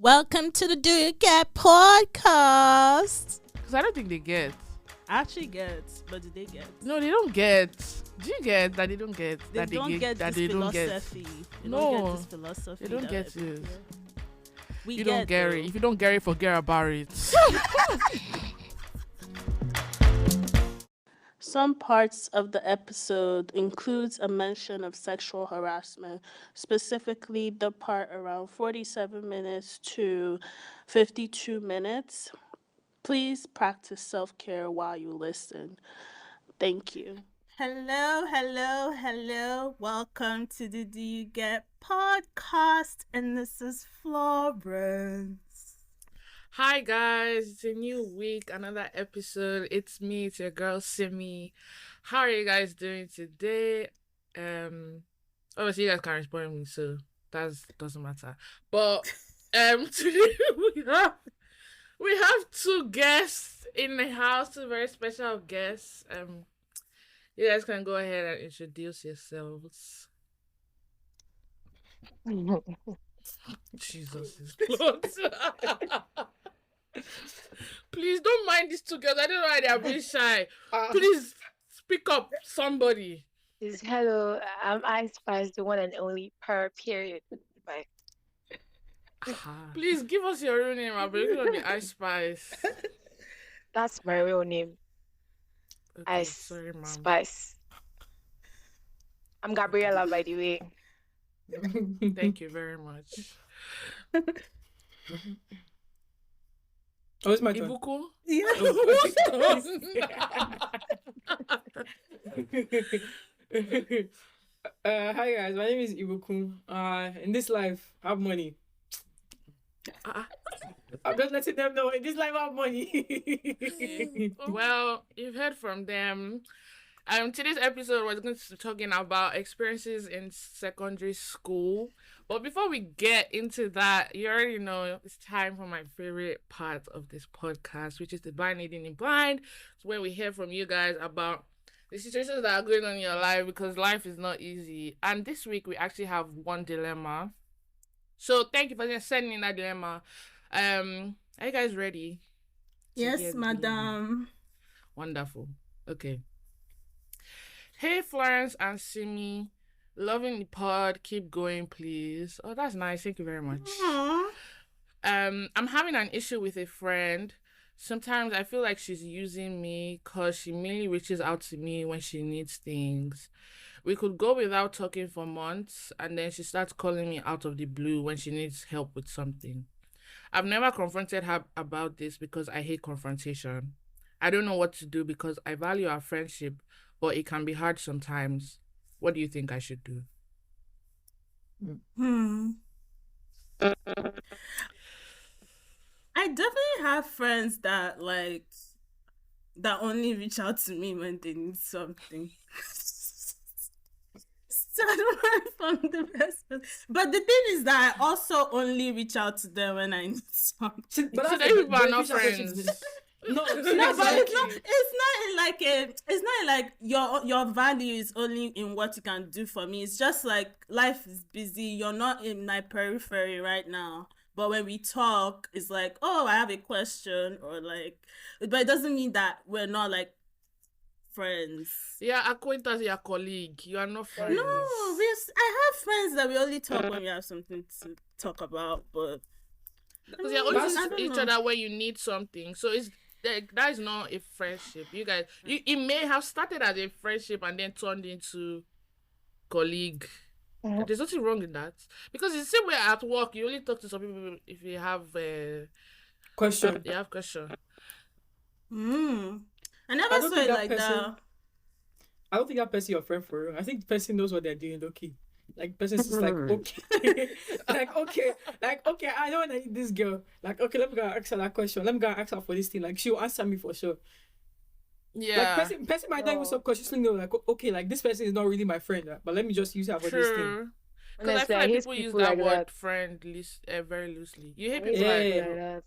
Welcome to the Do You Get podcast. Because I don't think they get. I actually get, but do they get? No, they don't get. Do you get that they don't get? They that don't get that this they don't get? philosophy. They No, don't get this philosophy. They don't that get people it. get. We You get don't get though. it. If you don't get it, forget about it. Some parts of the episode includes a mention of sexual harassment, specifically the part around 47 minutes to 52 minutes. Please practice self-care while you listen. Thank you. Hello. Welcome to the Do You Get podcast, and this is Florence. Hi guys, it's a new week, another episode. It's me, it's your girl Simi. How are you guys doing today? Obviously you guys can't respond me, so that doesn't matter. But today we have two guests in the house, two very special guests. You guys can go ahead and introduce yourselves. Jesus is Lord. Please don't mind these two girls. I don't know why they are being shy. Please speak up, somebody. Hello, I'm Ice Spice, the one and only per period. Bye. Please give us your real name. I'll be looking at the Ice Spice. That's my real name, Okay, Ice sorry, ma'am. Spice. I'm Gabriella, by the way. Thank you very much. Oh, it's my turn. Ibukun? Yeah. Hi guys, my name is Ibukun. In this life, I have money. I'm just letting them know in this life I have money. Well, you've heard from them. Today's episode was going to be talking about experiences in secondary school. But before we get into that, you already know it's time for my favorite part of this podcast, which is the blind leading in blind. It's where we hear from you guys about the situations that are going on in your life, because life is not easy. And this week we actually have one dilemma. So thank you for sending in that dilemma. Are you guys ready? to hear Yes, the dilemma? madam. Wonderful. Okay. Hey, Florence and Simi. Loving the pod. Keep going, please. Oh, that's nice. Thank you very much. Aww. I'm having an issue with a friend. Sometimes I feel like she's using me because she mainly reaches out to me when she needs things. We could go without talking for months, and then she starts calling me out of the blue when she needs help with something. I've never confronted her about this because I hate confrontation. I don't know what to do because I value our friendship, but it can be hard sometimes. What do you think I should do? I definitely have friends that only reach out to me when they need something. So I don't know if I'm the best person. But the thing is that I also only reach out to them when I need something. So then people are not friends. No, No, but it's not like your value is only in what you can do for me. It's just like life is busy. You're not in my periphery right now. But when we talk, it's like, oh, I have a question, or like, but it doesn't mean that we're not like friends. Yeah, acquaintance, your colleague. You are not friends. No, I have friends that we only talk when we have something to talk about, but Because you're only I with don't each know. other when you need something. So it's that is not a friendship. You guys, it may have started as a friendship and then turned into colleague. There's nothing wrong with that. Because it's the same way at work, you only talk to some people if you have question. you have question. I never I don't saw think it that like that. I don't think that person your friend for real. I think the person knows what they're doing, okay. Like person's just like okay. okay, I know I need this girl. Like, okay, let me go and ask her that question. Let me go and ask her for this thing. Like she'll answer me for sure. Yeah. Like person might not even subconsciously know, like, okay, like this person is not really my friend, but let me just use her for this thing. True. Because I Honestly, feel I like hate people use people that like word that. friend very loosely. You hate I hate people Yeah. like people like that.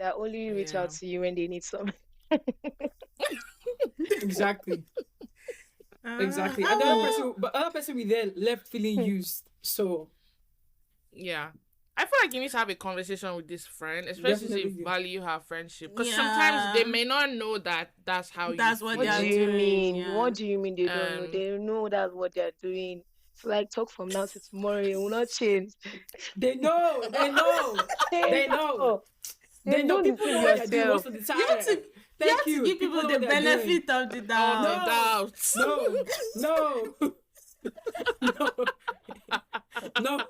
That only reach Yeah. out to you when they need something. Exactly. Exactly. I And then will- other person we there left feeling used. So Yeah. I feel like you need to have a conversation with this friend, especially if Definitely you do. value her friendship. Because sometimes Yeah. they may not know that that's how That's you what What they are do feel. you doing. mean? Yeah. What do you mean they don't know? Um, They know that's what they're doing. It's like talk from now to tomorrow. It will not change. They know. They know. They They know. know. They Then know. don't People know deceive what they're doing most yourself. of the You have time. to you Thank have to you. give People people know the what they're doing. benefit of the all the doubt. No. doubts. No. No. No. No.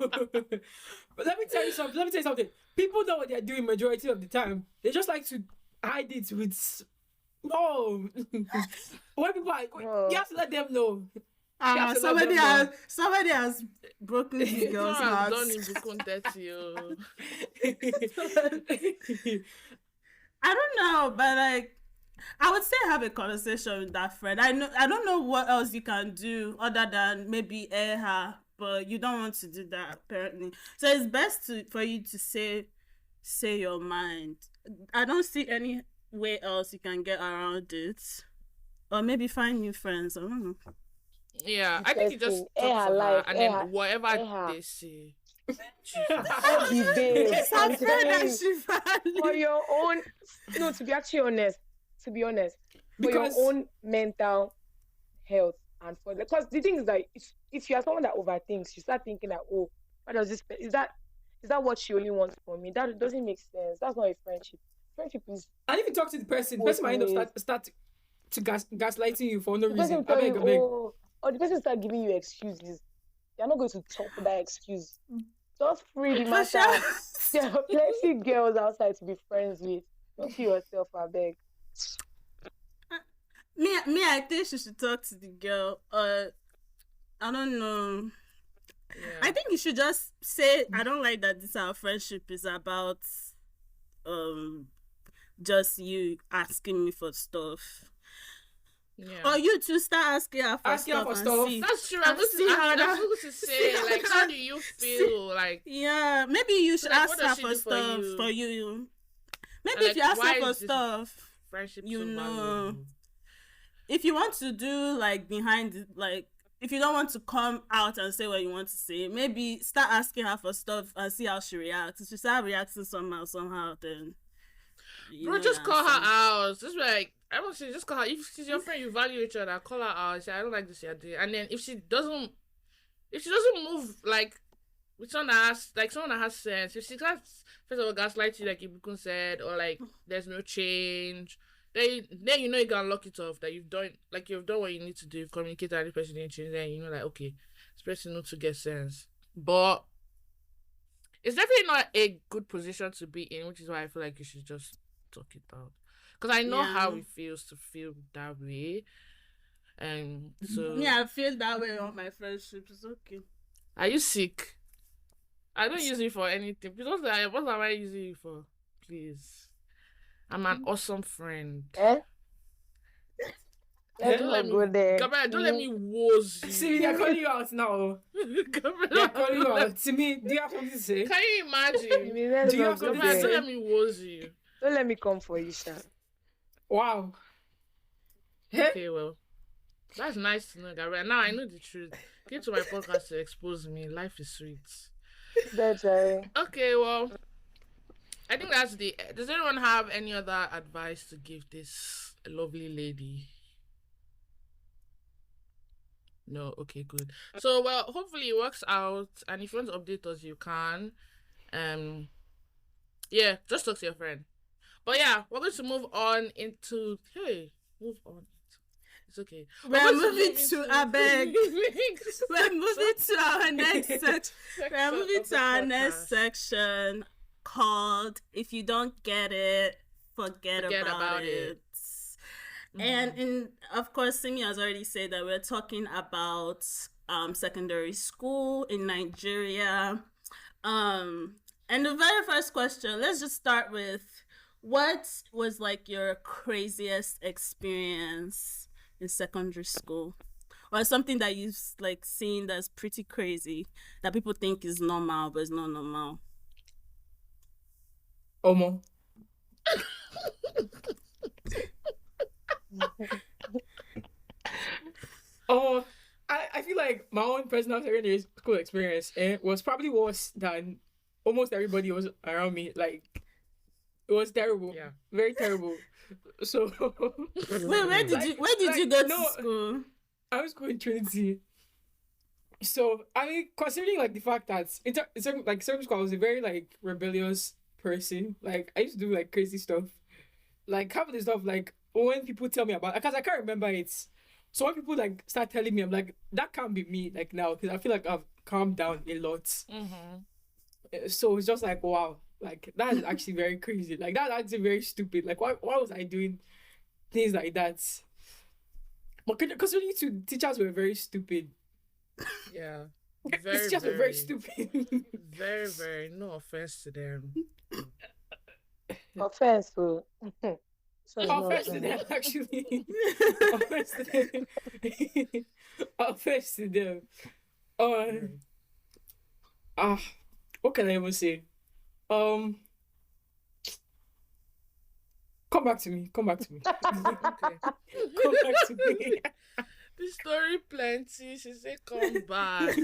But let me tell you something. Let me tell you something. People know what they're doing majority of the time. They just like to hide it with no. When people are, you have to let them know. You have to let them know. Somebody has broken this girl's Someone has heart. done Ibukun dirty. Oh. I don't know, but like I would say have a conversation with that friend. I don't know what else you can do other than maybe air her, but you don't want to do that apparently. So it's best for you to say your mind. I don't see any way else you can get around it. Or maybe find new friends. I don't know. Yeah, I think you just Interesting. Air talk her to her life. and Air then her. whatever Air her. they say. Jesus. Not the babe. It's her I'm friend that saying she for finally. your own. No, to be actually honest. To be honest, for your Because own mental health and for because the thing is that if you are someone that overthinks, you start thinking that oh, what does this is that what she only wants from me? That doesn't make sense. That's not a friendship. Friendship is and if you talk to the person both might end up ways. start to gaslighting you for no The person reason. will I tell beg, you, I beg. oh, or the person start giving you excuses. You're not going to talk with that excuse. Just free the For matter. sure. There are plenty girls outside to be friends with. Don't kill yourself, I beg. I think she should talk to the girl. I don't know. Yeah. I think you should just say, I don't like that this our friendship is about just you asking me for stuff. Yeah. Or you two start asking her for Asking her stuff for and stuff. see. That's true. and see how I'm that- supposed to see say, how like, that- how do you feel? Like, Yeah, maybe you should like, ask what her does she for do for stuff you? for you. Maybe And, if like, you ask why her for is this stuff, friendship you so know. valuable? If you want to do like behind it, like if you don't want to come out and say what you want to say, maybe start asking her for stuff and see how she reacts. If she start reacting somehow, then Bro, just call her out. Just be like, I want to say, just call her. If she's your friend, you value each other, call her out. Say, I don't like this you're doing. And then if she doesn't move like with someone that has sense, if she starts first of all gaslight you like Ibukun said, or like there's no change, then you know you can lock it off that you've done what you need to do, you've communicated and the person didn't change, then you know like okay, this person needs to get sense. But it's definitely not a good position to be in, which is why I feel like you should just talk it out. Because I know how it feels to feel that way. And so I feel that way on my friendships. It's okay. are you sick? I don't use it for anything. Because what am I using it for? Please. I'm an awesome friend. Eh? Let's Don't not let me go there. Gabriella, don't let me woz you. See, they're calling you out now. Gabriella, They're calling you out. To me, do you have something to say? can you imagine? Let's Do you not have go something to Gabriella, say? don't there. let me woz you. Don't let me come for you, Sha. Wow. Hey, Okay, well. That's nice to know, Gabriella. Now I know the truth. Get to my podcast to expose me. Life is sweet. That's right. Okay, well, I think that's the. Does anyone have any other advice to give this lovely lady? No, okay, good. So, well, hopefully it works out. And if you want to update us, you can. Yeah, just talk to your friend. But yeah, we're going to move on into. Hey, move on. It's okay. We're moving to Abeg. We're moving to our next section. We're moving to our next section called "If You Don't Get It, Forget about It." And of course, Simi has already said that we're talking about secondary school in Nigeria. And the very first question, let's just start with, what was like your craziest experience in secondary school? Or something that you've like seen that's pretty crazy that people think is normal but it's not normal? Omo. Oh, I feel like my own personal secondary school experience was probably worse than almost everybody was around me. Like, it was terrible. Yeah. Very terrible. So Wait, where did Like- you like, go no. to school? I was going Trinity. So I mean, considering like the fact that in certain school, I was a very like rebellious person. Like I used to do like crazy stuff. Like half of the stuff, like when people tell me about, because I can't remember it. So when people like start telling me, I'm like, that can't be me. Like now, because I feel like I've calmed down a lot. So it's just like, wow, like that is actually very crazy. Like that's actually very stupid. Like why was I doing things like that? But because really, two teachers were very stupid. Yeah. Teachers were very stupid. Very, very. No offense to them. Offense, so. So it's not Offense to funny. them, actually. Offense to them. Offense to them. What can I even say? Come back to me. Okay. Come back to me. The story plenty. She said, come back.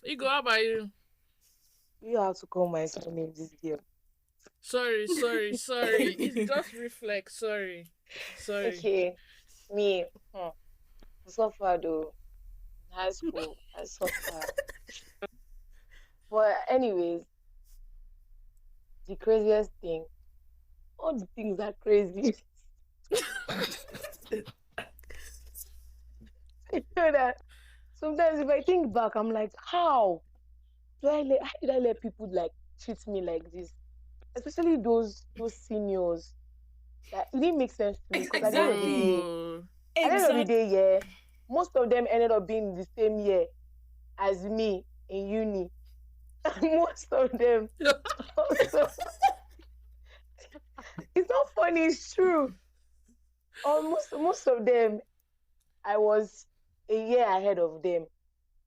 Igor, how about you? You have to call my son name this girl. Sorry. It's just reflex. Sorry. Okay, me. I suffered though. In high school, I suffered. But anyways, the craziest thing, all the things are crazy. You know that sometimes if I think back, I'm like, how did I let people like treat me like this? Especially those seniors. That it didn't make sense to me because at the end of the day, Oh. at the end of the day, yeah, most of them ended up being in the same year as me in uni. Most of them also. It's not funny, it's true. Most of them, I was a year ahead of them.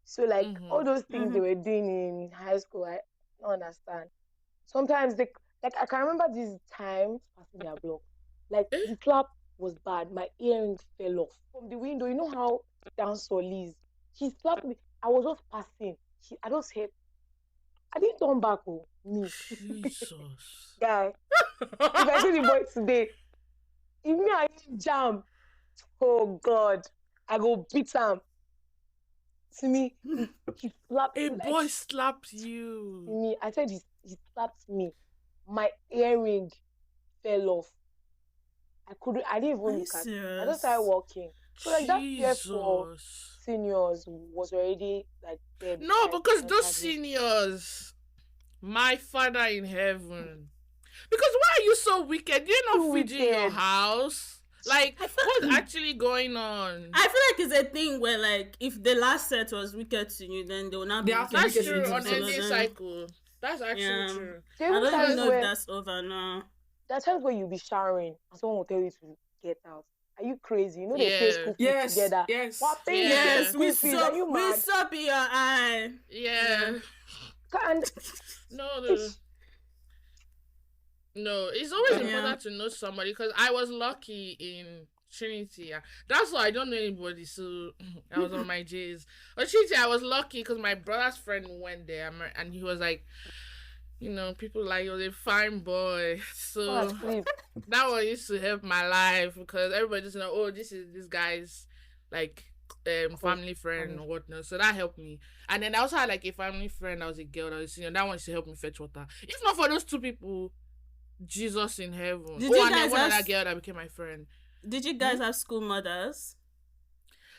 So like all those things they were doing in high school, I don't understand. Sometimes they like I can remember this time passing their block. Like the clap was bad. My earring fell off from the window. You know how dancehall is. He slapped me. I was just passing. I just hit. I didn't turn back. Oh, me. Jesus. Guy. If I see the boy today, if me I jam, oh God, I go beat him. To me, he slapped A me. boy slapped you. Me, I said he slapped me. My earring fell off. I didn't even look at it. I just started walking. So like that fear for Jesus. seniors was already like dead. No, by because the those time seniors, my father in heaven. Because why are you so wicked? You're not Too feeding your wicked. house. Like, what's actually going on? I feel like it's a thing where, like, if the last set was wicked to you, then they will not be They have to That's wicked true to on follow any them. cycle. That's actually Yeah. true. There I are don't times even know where if that's over now. there are times where you'll be showering and someone will tell you to get out. Are you crazy? You know they pay Yeah. school fees Yes. together. Yes. What paying Yeah. the Yes, school we fees? Are you mad? soap in your eye. Yeah. And No. No, it's always Yeah. important to know somebody because I was lucky in Trinity. Yeah. That's why I don't know anybody, so I was on my J's. But Trinity, I was lucky because my brother's friend went there and he was like, you know, people like, you're a fine boy. So sleep. that one used to help my life because everybody just know, oh, this is this guy's like family friend or whatnot. So that helped me. And then I also had like a family friend that was a girl that was senior. That one used to help me fetch water. If not for those two people, Jesus in heaven. Did you And then guys one have- other girl that became my friend. Did you guys have school mothers?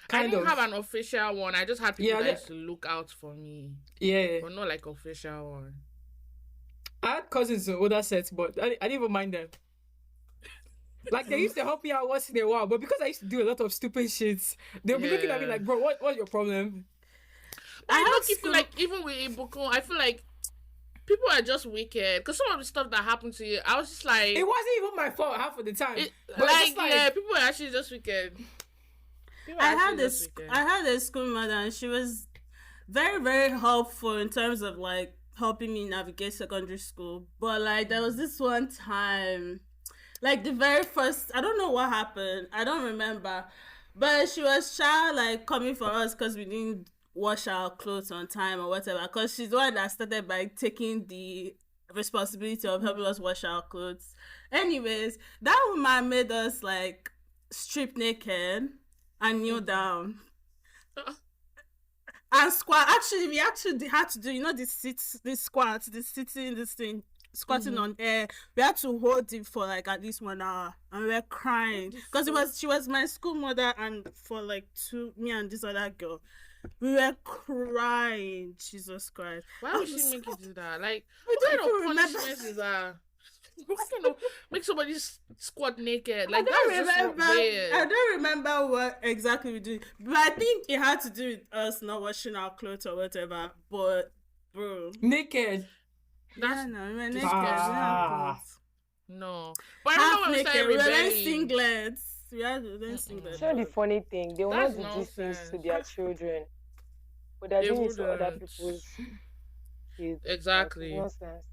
I Kind didn't of. have an official one. I just had people Yeah, that yeah. used to look out for me. Yeah. But not like official one. I had cousins in older sets, but I didn't even mind them. Like they used to help me out once in a while, but because I used to do a lot of stupid shit, they'll be looking at me Yeah. like, bro, what's your problem? I have don't feel school- like even with Ibukun, I feel like people are just wicked. Because some of the stuff that happened to you, I was just like, It wasn't even my fault half of the time. But But like, it's like- yeah, people are actually just wicked. People are I had actually this. just wicked. I had a school mother, and she was very, very helpful in terms of like helping me navigate secondary school. But like, there was this one time, like the very first. I don't know what happened. I don't remember. But she was shy, like coming for us because we didn't wash our clothes on time or whatever, because she's the one that started by taking the responsibility of helping us wash our clothes. Anyways, that woman made us like strip naked and kneel down and squat. Actually, we actually had to do, you know, this squat, this sitting, this thing, squatting on air. We had to hold it for like at least 1 hour, and we were crying because she was my school mother, and for like me and this other girl, we were crying. Jesus Christ! Why would she make you do that? Like, We what don't kind of even remember. punishment is that? What kind of make somebody squat naked? I Like, don't that's just remember. weird. I don't remember what exactly we did, but I think it had to do with us not washing our clothes or whatever. But bro, Naked. That's no, we were naked. Ah. no. But I Half remember when we naked. started We were wearing rebelling. singlets. We had to wear singlets. You know the funny thing, they will not That's do these things to nonsense. their children, but they're They doing it to other wouldn't. people's kids. Exactly. Like, nonsense.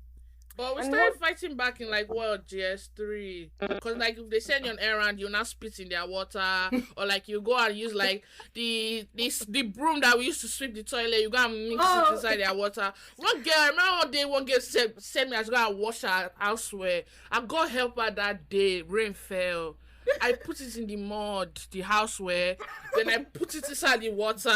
But we And started fighting back in like what, GS3? Because like if they send you on errand, you not spit in their water, or like you go and use like the broom that we used to sweep the toilet. You go and mix it inside their water. One girl, I remember one day one girl sent me, I was going to wash her elsewhere. I got help her that day. Rain fell. I put it in the mud, the houseware. Then I put it inside the water,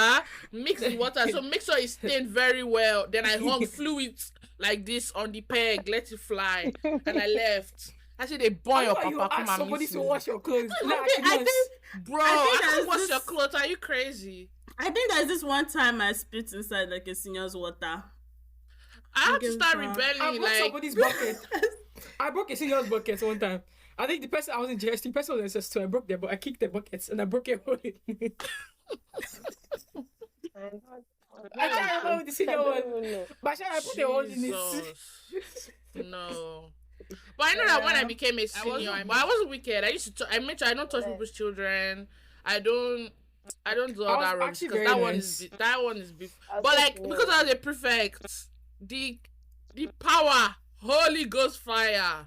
mix the water, so make sure it stained very well. Then I hung fluid like this on the peg, let it fly, and I left. I said, "They boy your You papa ask come and somebody miss to me." wash your clothes. I think Bro, I think I can't there's wash this- your clothes. Are you crazy? there's this one time I spit inside like a senior's water. I had to Give start back. rebelling. I broke Like, somebody's bucket. I broke a senior's bucket one time. I think the person I was in JST, person was in SS2. I broke I kicked the buckets and I broke a hole in it. I can't remember the senior one. But I put a hole in it. Jesus. No. But I know that when I became a senior, but I wasn't wicked. I used to. I made sure I don't touch people's children. I don't do all I was that wrong actually because very that one nice. is that one is beef. I was But so like nice. because I was a prefect, the power, Holy Ghost fire.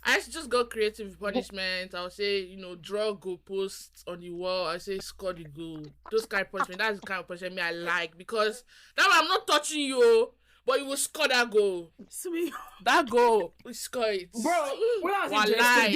I used to just go creative with punishment. I'll say, draw goal posts on the wall. I say score the goal. Those kind of punishment. That's the kind of punishment I like because that one I'm not touching you, but you will score that goal. Sweet. That goal, we score it. Bro, when I was in Walai. JS3,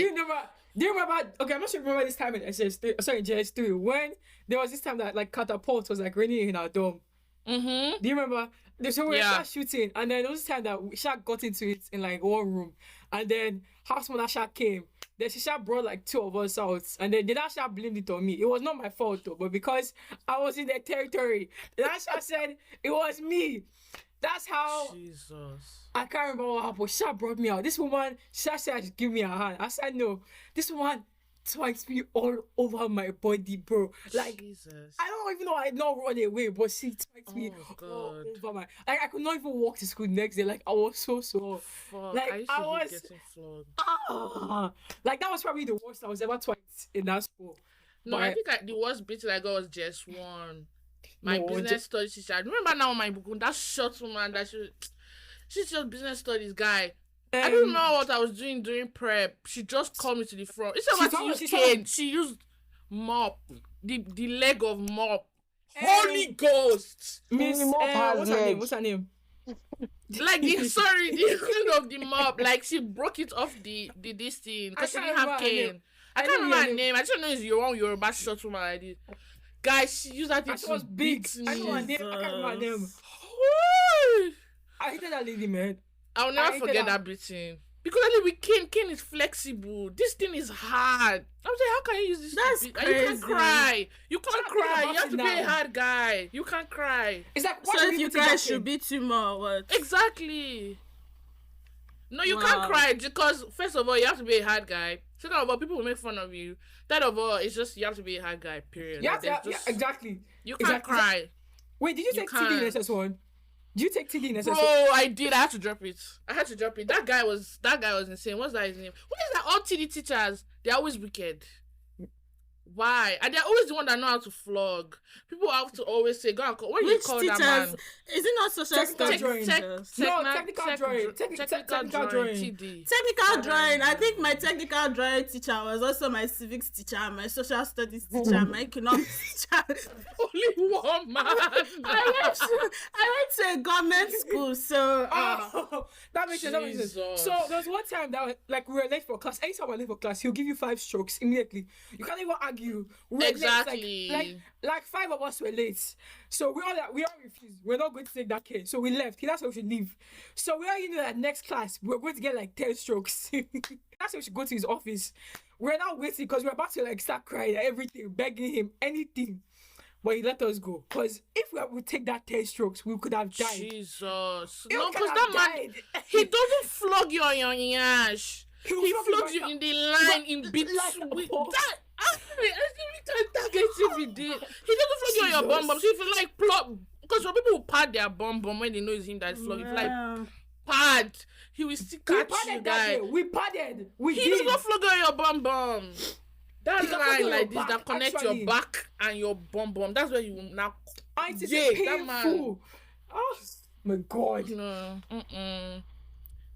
do you remember? Okay, I'm not sure you remember this time in SS3. Sorry, JS3 when there was this time that like catapult was like raining in our dome. Mm-hmm. Do you remember? So we were Yeah. start shooting, and then there was this time that Shaq got into it in like one room, and then Houseman Shaq came. Then Shaq brought like two of us out, and then Shaq blamed it on me. It was not my fault though, but because I was in their territory, Shaq said it was me. That's how Jesus. I can't remember what happened. Shaq brought me out. This woman, Shaq said, give me a hand. I said no. This woman swipes me all over my body, bro. Like Jesus. I don't even know I did not run away, but she swipes me Oh, all God. over my. Like I could not even walk to school next day. Like I was so Fuck. Like, I used to I hate was- getting flogged. like that was probably the worst I was ever swiped in that school. No, But I think the worst beating I got was just one. My No, business just- studies teacher. I remember now my Ibukun, that short woman that she's just business studies guy. I don't know what I was doing during prep. She just called me to the front. Instead She of her told- to she use told- cane, she used mop. The leg of mop. Holy Ghost! Miss. The mop has What's her name? legs. What's her name? Like the kind of the mop. Like she broke it off the this thing because she I didn't can't have remember her cane. name. I I can't know remember her her name. name. I just know it's your one Yoruba short woman like this. Guys, she used that thing And she to was big. beat I know her me. name. I can't remember her name. Woo! I hated that lady, man. I'll never I hated forget that. that beating. Because I think with cane is flexible. This thing is hard. I'm saying, how can you use this? That's to beat? And you can't crazy. cry. You can't Stop thinking cry. about You have it to be a now. hard guy. You can't cry. It's like So if you guys should beat you more, what? Exactly. No, you Wow. can't cry because first of all, you have to be a hard guy. Second of all, people will make fun of you. Third of all, it's just you have to be a hard guy. Period. Yeah, Like, there's just- exactly. You can't exactly. cry. Wait, did you You take TD in can't. SS1? Did you take TD in SS1? Bro, I did. I had to drop it. That guy was insane. What's that his name? What is that? All TD teachers, they're always wicked. Why? And they're always the one that know how to flog. People have to always say, go and call. What do you Which call teachers? that man? Is it not social Technical studies drawing. teachers? Technical drawing. Technical drawing. TD. Technical drawing. I think my technical drawing teacher was also my civics teacher, my social studies teacher, my economics teacher. Only one man. I went to a government school, so That makes sense. That makes sense. Jesus. So there was one time that like we were late for class. Anytime we're late for class, he'll give you 5 strokes immediately. You can't even argue. We were Exactly. Late. Like 5 of us were late. So we all refused. We're not going to take that case. So we left. He asked us we should leave. So we already knew that next class we're going to get like 10 strokes. That's why we should go to his office. We're now waiting because we're about to like start crying and everything, begging him, anything. But he let us go. Because if we would take that 10 strokes, we could have died. Jesus. You No, could because have that man, died. he doesn't flog you on your yash. He He flog you flogs you like in the line in between. like a ball. That, we can't target if he did. He doesn't flog you on your bum bum. So if you like plot, because some people will pad their bum bum when they know it's him that's flogging. If you like pad, he will still We catch you, padded that guy. day. We padded. We He did. does not flog you on your bum bum. That He can flog you line on like your this back, that connects actually. your back and your bum bum. That's where you will now. And it's Yeah, that man. painful. Oh my God. No,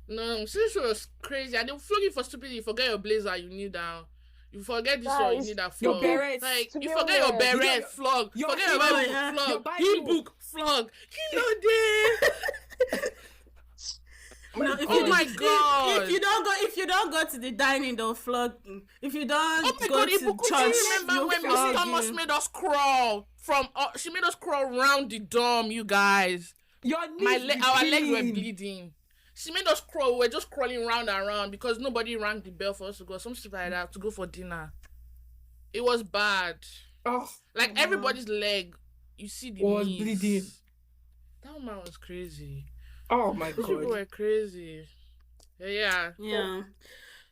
no. Since it was crazy, and they flog you for stupidity. You forget your blazer, you kneel down. You forget this one, you Guys, need that your flog. beret. Like To you be forget your honest. beret, flog. Your Forget your Bible, Bible, yeah. flog. Your Bible. Hymn book, flog. Kilo day. No, if Oh you my don't- God. if you don't go to the dining, they'll flog you. If you don't Oh my go God, to Ibukun, church, do you remember you'll when Miss flog Thomas you. made us crawl from? She made us crawl round the dorm, you guys. Your knees Our legs were bleeding. bleeding. She made us crawl. We were just crawling round and round because nobody rang the bell for us to go. Some stuff like that to go for dinner. It was bad. Oh, Like everybody's leg, you see the Was knees. bleeding. That man was crazy. oh my Those people God. were crazy. Yeah. Yeah.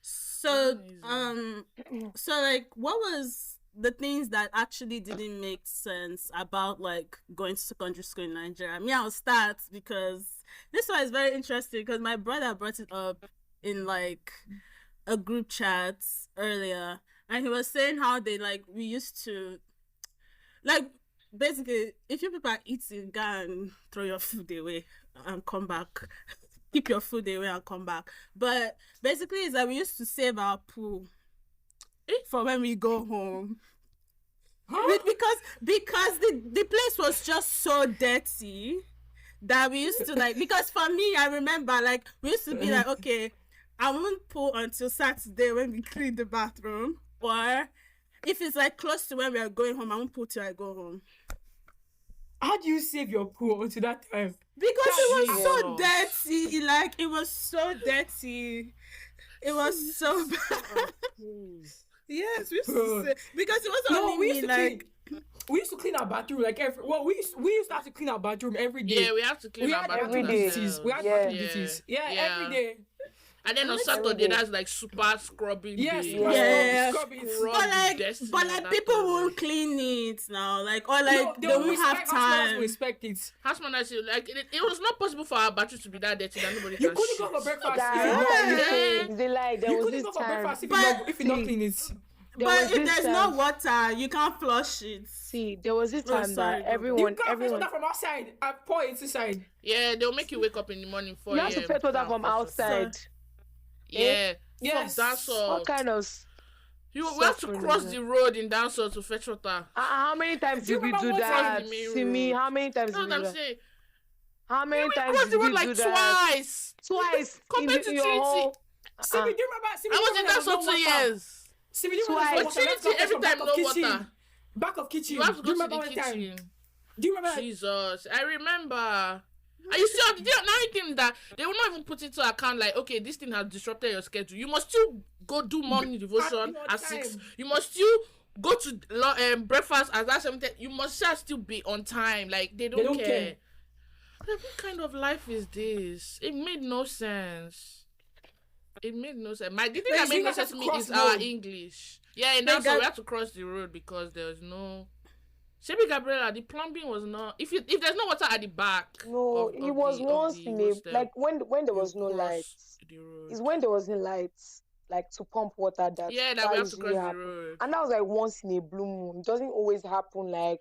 So Amazing. so like what was the things that actually didn't make sense about like going to secondary school in Nigeria? I'll start because this one is very interesting because my brother brought it up in like a group chat earlier, and he was saying how they like we used to like basically if you people are eating, go and throw your food away and come back. Keep your food away and come back. But basically it's that we used to save our poo for when we go home. Because the place was just so dirty that we used to like, because for me I remember like we used to be like, okay, I won't poo until Saturday when we clean the bathroom, or if it's like close to when we are going home, I won't poo till I go home. How do you save your poo until that time? Because it was so Jesus. dirty, like it was so dirty. It was so bad. Yes, we used to say, because it wasn't No, only we me, used to like we used to clean our bathroom like we used to have to clean our bathroom every day. Yeah, we have to clean we our had bathroom every day. duties. We had Yeah. bathroom duties. Yeah, every day. And then on Every Saturday, day. that's like super scrubbing Yes, day. Yeah. scrub it. Scrub. but like people won't clean it now, like, or like they will won't have respect- housemothers will time. respect it. House manager, like it was not possible for our bathroom to be that dirty that nobody You can couldn't shit. go for breakfast. Guys, Yeah. they lie. There You was couldn't this go for time. breakfast But- if you not clean it. There But was if this there's no time- water, you can't flush it. See, there was this Oh, time sorry, that go. You everyone, can't fetch everyone, water from outside and pour it inside. Yeah, they'll make you wake up in the morning for you have to fetch water from outside. Yeah. Yes. From Dansol. What kind of? We have to suffering cross is the road in Dansol to fetch water. How many times Do you did we remember do one time that? in the main See me, room? how many times That's did what we I'm do that? saying. How many We times crossed did the we road like do that? twice. Twice. Compared to in your Trinity. whole- Simi, do you remember? Simi, I was in Dansol 2 years. Simi, do you remember? Twice. But Trinity, every time no water. Back of kitchen. You have to Do you go to remember the one time? kitchen. Do you remember? Jesus, I remember. And you see, now you think that they will not even put into account like, okay, this thing has disrupted your schedule. You must still go do morning devotion your at time. 6. You must still go to breakfast at that 7. You must still be on time. Like they don't care. Like, what kind of life is this? It made no sense. It made no sense. The thing that you made no guys sense have to to me is cross our road. English. Yeah, and They that's got- why we had to cross the road because there was no. Shebi Gabriella, the plumbing was not. If there's no water at the back. No, it was once in a hostel, like when there was no you lights. cross the road. It's when there was no lights. like to pump water. Yeah, that That we have to usually cross the happen, road. and that was like once in a blue moon. It doesn't always happen. Like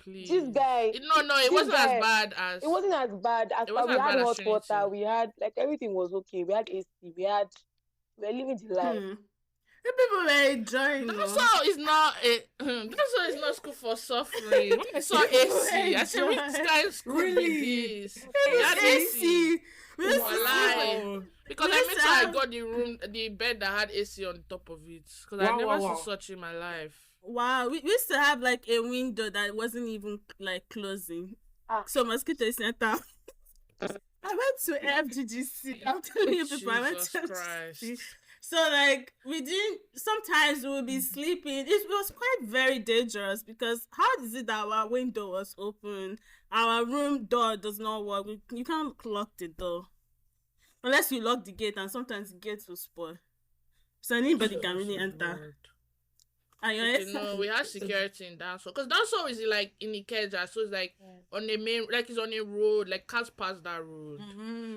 this Please. guy, No, it this wasn't as guy. bad as. It wasn't as bad as It far. wasn't We as had bad as hot water. Trinity. We had like everything was okay. We had AC. We were living the life. The people were enjoying. That's all is not it. That's all is not school for suffering. When I saw AC, I said, which kind of school Really? be this? It That was AC. AC. We used to Walai. sleep. Because We I used made to sure I have- got the bed that had AC on top of it. Because I Wow, never wow, saw wow. such in my life. Wow, we used to have like a window that wasn't even like closing. So mosquitoes sent out. I went to FGGC. I'm telling you people, I went Jesus to Christ. FGGC. So like we didn't. Sometimes we would be sleeping. It was quite very dangerous because how is it that our window was open, our room door does not work? You can't lock the door unless you lock the gate, and sometimes the gate will spoil. So anybody can really enter. Lord. And you're Okay, no, we had security in Dance because Dance is like in Ikeja, so it's like on the main, like it's on a road, like cars pass that road.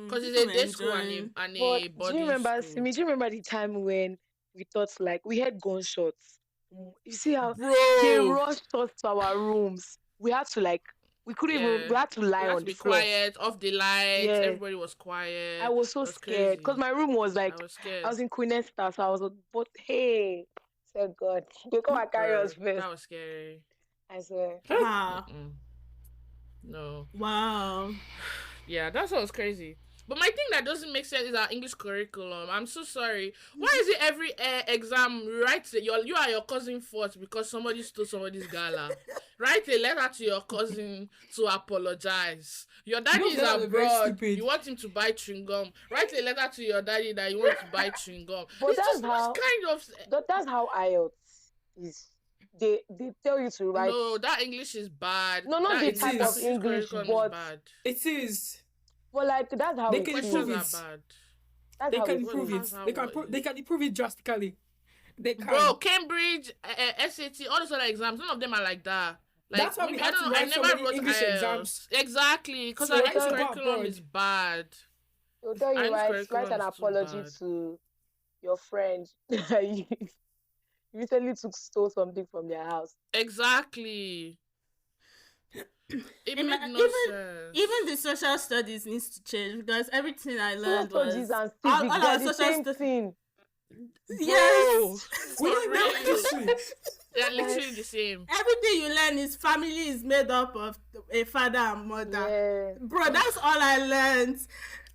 Because it's a day school and But a do boarding you remember, school. Simi? Do you remember the time when we thought like we had gunshots? You see how Bro, they rushed us to our rooms. We had to like we couldn't even. We had to lie we had on to the be floor. quiet, off the lights. Yeah. Everybody was quiet. I was so It was scared because crazy. my room was like I was scared. I was in Queen Esther, so I was. But hey, thank God, they come and carry us Bro, first. that was scary. I swear. Ah, No. wow. Yeah, that's what was crazy. But my thing that doesn't make sense is our English curriculum. I'm so sorry. Why is it every exam you write you and your cousin fought because somebody stole somebody's gala? Write a letter to your cousin to apologize. Your daddy You know is that very abroad. stupid. You want him to buy chewing gum. Write a letter to your daddy that you want to buy chewing gum. But It's that's just how- what kind of That's how IELTS is. They tell you to write. no, that English is bad. No, not that the type of English, curriculum but- is bad. It is. But like that's how They it can is. improve Questions it. are bad. That's They how can it improve is. it. They can improve it drastically. They can. Bro, Cambridge, SAT, all those other exams, none of them are like that. Like, That's why we maybe- had I don't to know, I write so never many wrote English IELTS. exams. Exactly, because So our I English used to go curriculum abroad. is bad. They'll tell you Our English write curriculum an is too apology bad. to your friend. You recently stole something from their house. Exactly. It Ima- made no even- sense. Even the social studies needs to change because everything I learned Social was studies and all civics, our they're the social same stu- thing. Yes. For We don't remember real. history. They're literally the same. Everything you learn is family is made up of a father and mother. Yeah. Bro, that's all I learned.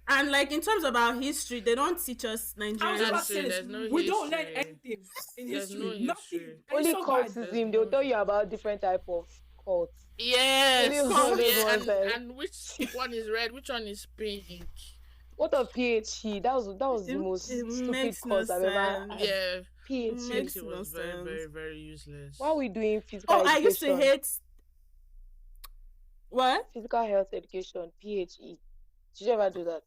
And like in terms of our history, they don't teach us I was Nigerian. about That's to true, say this. there's no We don't learn history. anything in There's history. no Nothing. history. And it's Only so bad. cultism, they'll tell you about different type of cults. Yes. Really all those Yeah, ones that- and which one is red, which one is pink? What of PHE? That was the It- most it stupid makes course no I've ever sense. had. Yeah. PHE. Makes It no was very, sense. very, very useless. Why are we doing physical Oh, I education? used to hate what? Physical health education, PHE. Did you ever do that?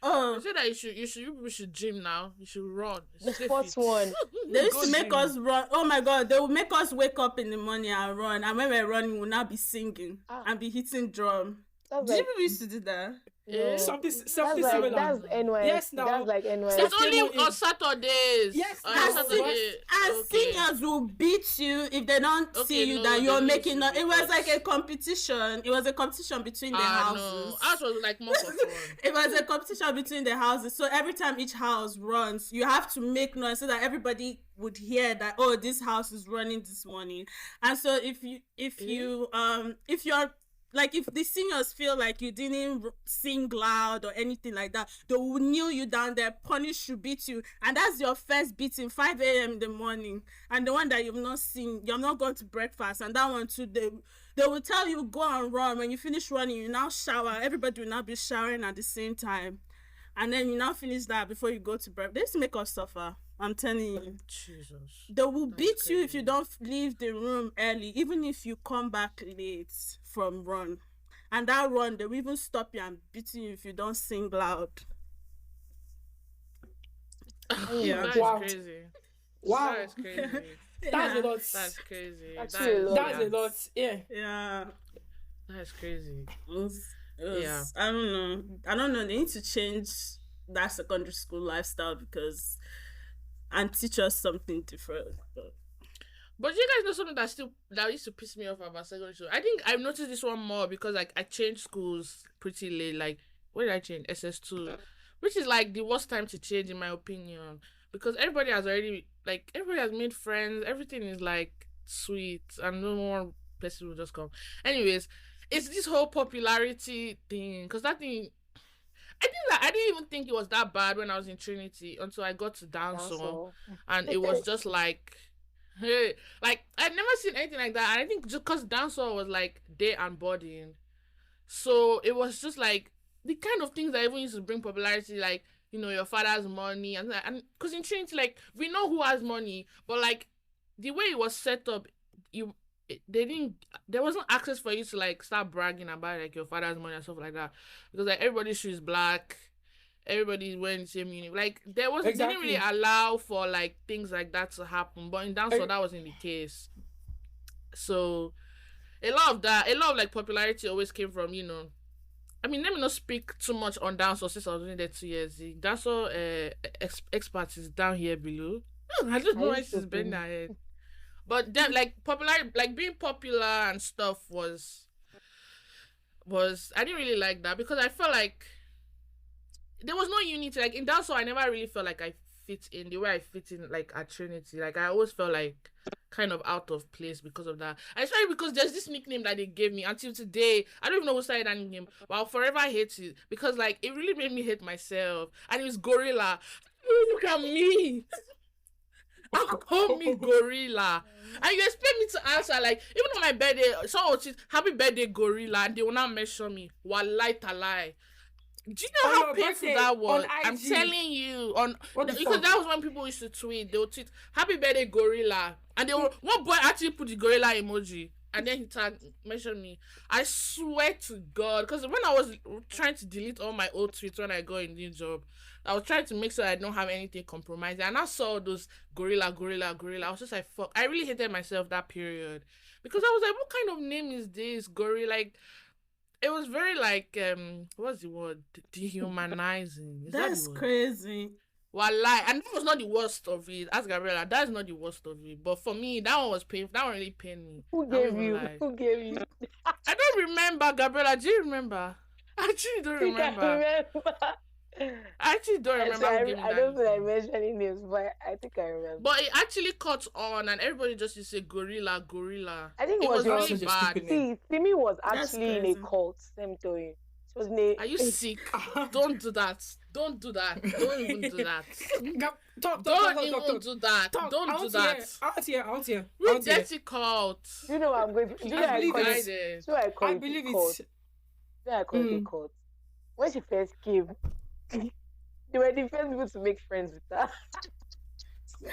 Oh, I said that you people should gym now. You should run. The Stay first fit. one. they used Go to make gym. us run. Oh my god, they would make us wake up in the morning and run. And when we're running, we'll now be singing Ah. and be hitting drum. That's Did you like people used to do that? Yeah. Something that's similar. like that's NYS. Yes, now. That's like NYS. It's only Stable on in- Saturdays. Yes, On and Saturday. And Okay. seniors will beat you if they don't Okay, see you no, that they you're used making. to It beat was us. like a competition. It was a competition between the No, houses. ours was like more for fun. It was a competition between the houses. So every time each house runs, you have to make noise so that everybody would hear that, oh, this house is running this morning. And so if you're like, if the seniors feel like you didn't sing loud or anything like that, they will kneel you down there, punish you, beat you. And that's your first beating, 5 a.m. in the morning. And the one that you've not seen, you're not going to breakfast. And that one too, they will tell you, go and run. When you finish running, you now shower. Everybody will now be showering at the same time. And then you now finish that before you go to breakfast. They used to make us suffer. I'm telling you. Jesus. They will beat you if crazy. you don't leave the room early, even if you come back late from run. And that run, they will even stop you and beat you if you don't sing loud. Yeah. That's Wow. crazy. Wow. That's crazy. That's a lot. That's crazy. Actually, a lot. That's a lot. Yeah. Yeah. That's crazy. Yeah. I don't know. They need to change that secondary school lifestyle because and teach us something different. But you guys know something that used to piss me off about secondary school. I think I've noticed this one more because like I changed schools pretty late. Like where did I change? SS2, which is like the worst time to change in my opinion because everybody has made friends. Everything is like sweet and no more person will just come. Anyways, it's this whole popularity thing because that thing. I didn't even think it was that bad when I was in Trinity until I got to Downsall, and it was just like, hey, like I'd never seen anything like that. And I think just because Downsall was like day and boarding, so it was just like the kind of things that even used to bring popularity, like your father's money, and because in Trinity, like we know who has money, but like the way it was set up, there wasn't access for you to like start bragging about like your father's money and stuff like that because like everybody's shoe is black, everybody's wearing the same uniform. Like they didn't really allow for like things like that to happen, but in Downsall that wasn't the case. So a lot of like popularity always came from I mean, let me not speak too much on Downsall since I was only there 2 years. The Downsall experts is down here below. I don't know why she's bending her head. But then, like being popular and stuff was I didn't really like that because I felt like there was no unity. Like in Downsall, I never really felt like I fit in the way I fit in like at Trinity. Like I always felt like kind of out of place because of that. And especially because there's this nickname that they gave me until today. I don't even know who started that nickname, but I'll forever hate it because like it really made me hate myself. And it was Gorilla. Look at me. Call me Gorilla. And you expect me to answer like even on my birthday, someone will cheat, happy birthday Gorilla, and they will not mention me. Wallahi talai. Do you know how painful that was? I'm telling you, because that was when people used to tweet. They would tweet happy birthday Gorilla, and one boy actually put the gorilla emoji, and then he mentioned me. I swear to God, because when I was trying to delete all my old tweets when I got a new job, I was trying to make sure I don't have anything compromising. And I saw those gorilla. I was just like, fuck. I really hated myself that period. Because I was like, what kind of name is this? Gorilla? Like, it was very like, what's the word? Dehumanizing. That's crazy. Wallahi. And that was not the worst of it. Ask Gabriella, that's not the worst of it. But for me, that one was painful. That one really pained me. Who gave you? I don't remember, Gabriella. Do you remember? I actually don't remember. I actually don't remember. I don't feel like mentioning names, but I think I remember. But it actually caught on, and everybody just used to say gorilla. I think it was really bad. See, Timmy was actually in a cult. Same to you. She was in a... Are you sick? Don't do that. Don't do that. Don't even do that. Don't even do that. Don't do that. Out here. Read dirty cult. You know what I'm going to... I believe it's... I call it a cult. When she first came, they were the first people to make friends with her. Do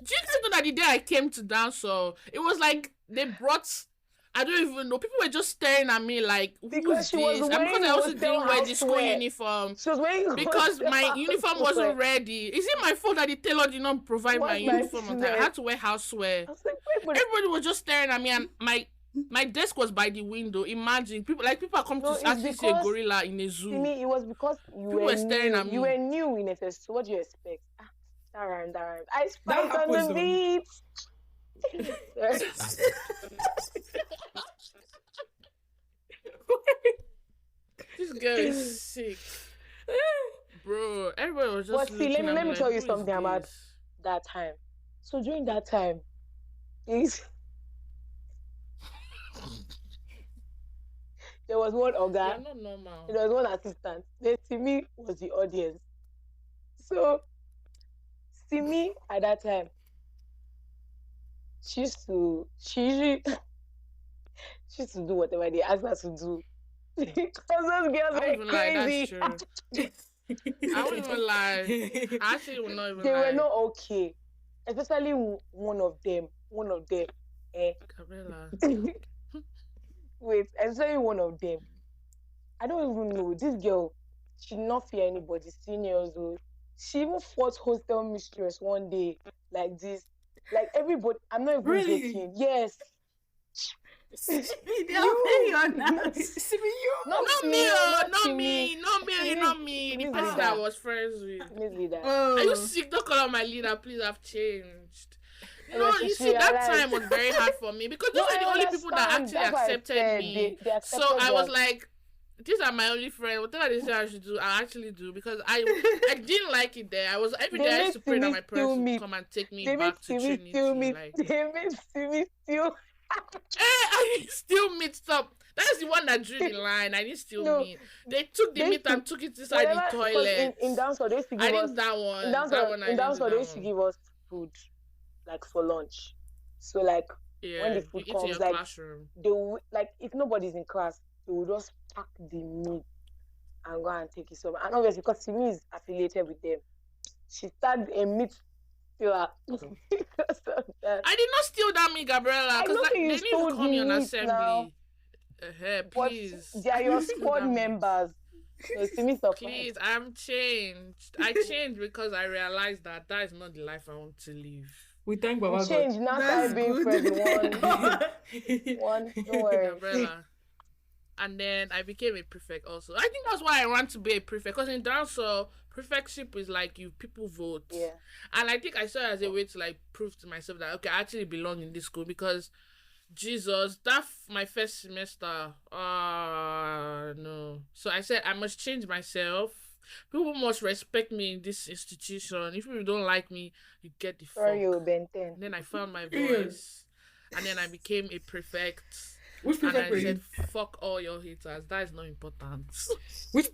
you know that the day I came to Downsall, it was like they brought... I don't even know. People were just staring at me like, who's this? And because I also didn't wear the school uniform. She was wearing because my uniform wasn't ready. Is it my fault that the tailor did not provide my uniform on time? I had to wear housewear. Everybody was just staring at me, and my desk was by the window. Imagine people are coming to actually see a gorilla in a zoo. To me, it was because you were staring at me. You were new in SS. So what do you expect? That rhyme. I spiked on the beat. This girl is sick, bro. Everybody was just. But see, let me tell you something about that time. So during that time, there was one organ. Not normal. There was one assistant. Then Simi was the audience. So Simi at that time, she used to do whatever they asked her to do. Because those girls were crazy. That's true. I won't even lie. I actually will not even they lie. Were not okay. Especially one of them. Gabriella. Wait, especially one of them. I don't even know. This girl, she did not fear anybody, seniors. She even fought hostel mistress one day like this. Like everybody, I'm not even joking. Yes. They'll pay you on that. See me, you. Not Not to me, you, oh, not not to me, not me, Simi- not me. The Simi's person leader. that I was friends with. Miss Leader. Are you Oh. sick? Don't call out my leader, please. I've changed. Oh, No, yes, you you see, that realize. time was very hard for me because those No, were the I only people that understand. actually That's why I accepted said me. they So accepted I was them. like, these are my only friends. Whatever they say I should do, I actually do because I didn't like it there. I was every They day I made used to pray that Simi my still parents would meet. come and take me They made back to Simi Trinity. still meet. Like, They made Simi still. I didn't still meet. Stop. That's the one that drew the line. I didn't still No, meet. They took the they meat and took- took it inside the Because toilet. in Downswell, they used to I give us didn't that one. in That one I Downswell, didn't do they that used to one. give us food like for lunch. So like Yeah, when the you food eat in comes, your like classroom. they will, like if nobody's in class, they will just pack the meat and go and take it somewhere. And obviously, because Simi is affiliated with them, she started a meat stealer because of that. I did not steal that meat, Gabriella, I because know they you need to stole call me on the meat assembly. now. But Please. they are your Steal squad that meat. members. So Simi surprised. Please, I'm changed. I changed because I realized that is not the life I want to live. We thank Baba You God. change now. That's Start being good. friends with one. Don't worry. Gabriella. And then I became a prefect also. I think that's why I want to be a prefect. Because in Downswell, prefectship is like people vote. Yeah. And I think I saw it as a way to like prove to myself that okay, I actually belong in this school because Jesus, my first semester, no. So I said I must change myself. People must respect me in this institution. If people don't like me, you get the fuck. Sorry, you Ben 10. And then I found my voice. And then I became a prefect. Which And prefect I were you? said, fuck all your haters. That is not important. Which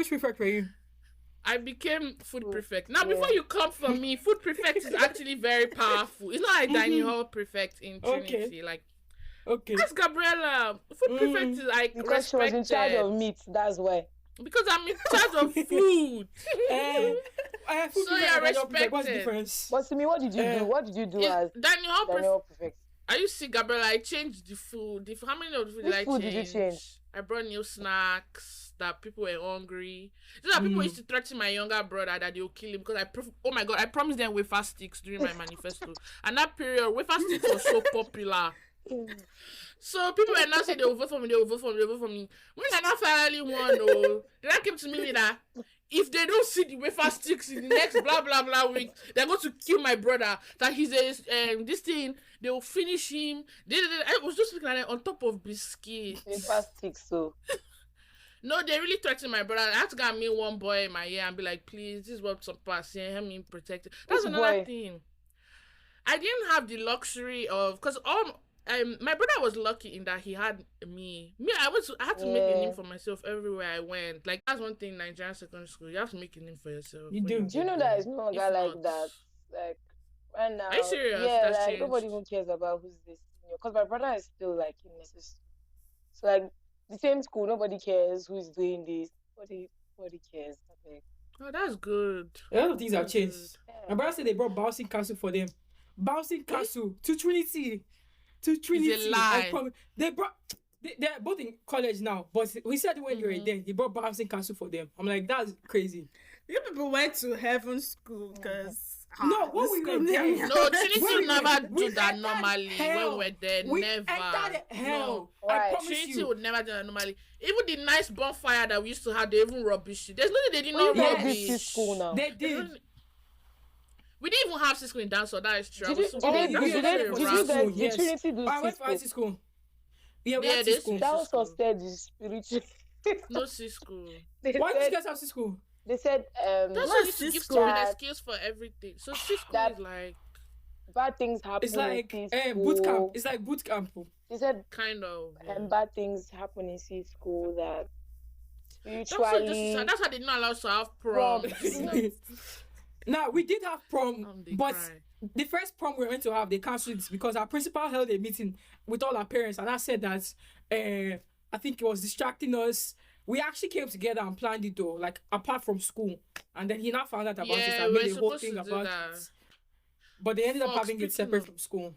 prefect were you? I became food prefect. Now, Yeah. before you come from me, food prefect is actually very powerful. It's not like dining hall prefect in Trinity. Okay. Like, Okay. ask Gabriella. Food prefect is like Because she was in charge respected. of meat, that's why. Because I'm in charge of food. Food So prefect you're and your prefect, what's the respected. difference? But Simi, what did you do? What did you do as Dining hall prefect. Daniel prefect? Are you see, Gabriella? I changed the food. How many of the food Which did I food change? did you change? I brought new snacks that people were hungry. So that people used to threaten my younger brother that they'll kill him because oh my god, I promised them wafer sticks during my manifesto. And that period, wafer sticks was so popular. So people were now saying they will vote for me, they will vote for me, they will vote for me. When I now finally won, they now came to me with that. If they don't see the wafer sticks in the next blah blah blah week, they're going to kill my brother. That he's a this thing, they will finish him. I was just looking at it on top of biscuits. Wafer sticks, so. No, they really threatened my brother. I had to go and meet one boy in my ear and be like, please, this is what some people are saying, help me protect it. That's Which another boy? thing. I didn't have the luxury of, because my brother was lucky in that he had me. I had to make a name for myself everywhere I went. Like, that's one thing in Nigerian secondary school. You have to make a name for yourself. You when do. Do you know get that there. it's no longer If like not- that? Like, right now. Are you serious? Yeah, That's like, changed. nobody even cares about who's this. Because my brother is still, like, in SS. So, like, the same school, nobody cares who is doing this. Nobody cares. Okay. Oh, that's good. A lot of things have That's changed. good. My brother said they brought bouncing castle for them. Bouncing castle to Trinity. To Trinity. lie. I promise. They're both in college now, but we said when you were there, he brought bouncing castle for them. I'm like, that's crazy. You people went to heaven school because No, what we were there. No, Trinity When we never we do that entered normally hell. when we're there. We Never. entered hell. No. I Right. promise Trinity you. would never do that normally. Even the nice bonfire that we used to have, they even rubbish it. There's nothing they did not We Yes. have this rubbish. school now. They did. We didn't even have school in dance, so that is true. I Did was you, so did, that's did, so did, very did you embarrassing. guys, did Yes. Trinity do I went for Cisco? IT school. Yeah, we Yeah, had they school. used That to- was Cisco. said is spiritual. No school. They Why did you said, guys have school? they said That's why What's you to give Cisco? student That- excuse for everything. So Cisco that- is like bad things happen It's like in C boot camp. school. It's like boot camp. They said kind of. Yeah. bad things happen in C school that That's what spiritually. that's why they did not allow us to have prom. Prom. Now we did have prom, They but cry. the first prom we were meant to have, they cancelled it because our principal held a meeting with all our parents, and I said that I think it was distracting us. We actually came together and planned it though, like apart from school, and then he now found out about it Yeah, and we're made a whole supposed thing to do about that. it. But they ended up Fuck, having it speaking separate of- from school.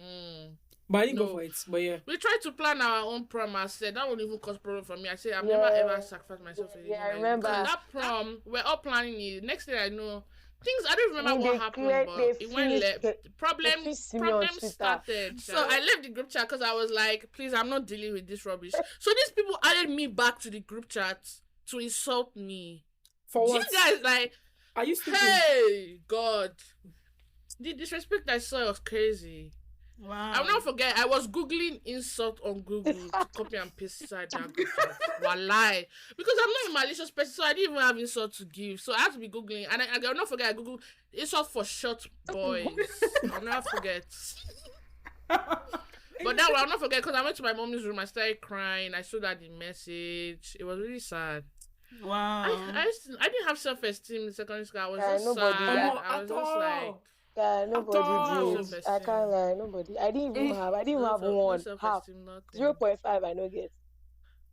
Mm. But I didn't No. go for it. But yeah, We tried to plan our own prom. I said that wouldn't even cause problem for me. I said I've Yeah. never ever sacrificed myself. for Yeah, I anything. remember. Because that prom, we're all planning it. Next thing I know, things I don't remember what happened, but it went left. They Problem Twitter. started. So I left the group chat because I was like, please, I'm not dealing with this rubbish. So these people added me back to the group chat to insult me. For Do what? you guys like? Are you stupid? Hey, God, the disrespect I saw was crazy. Wow. I'll not forget, I was Googling insult on Google to copy and paste inside that group chat. Walai. Because I'm not a malicious person, so I didn't even have insult to give. So I had to be Googling. And I'll not forget, I Googled insult for short boys. I'll never forget. But that one, I'll not forget, because I went to my mom's room, I started crying, I showed her the message. It was really sad. Wow. I didn't have self-esteem in secondary school. I was just nobody sad. did. I was just like... Yeah, nobody did. Self-esteem. I can't lie, nobody. I didn't even have one. Half. 0.5 I know get.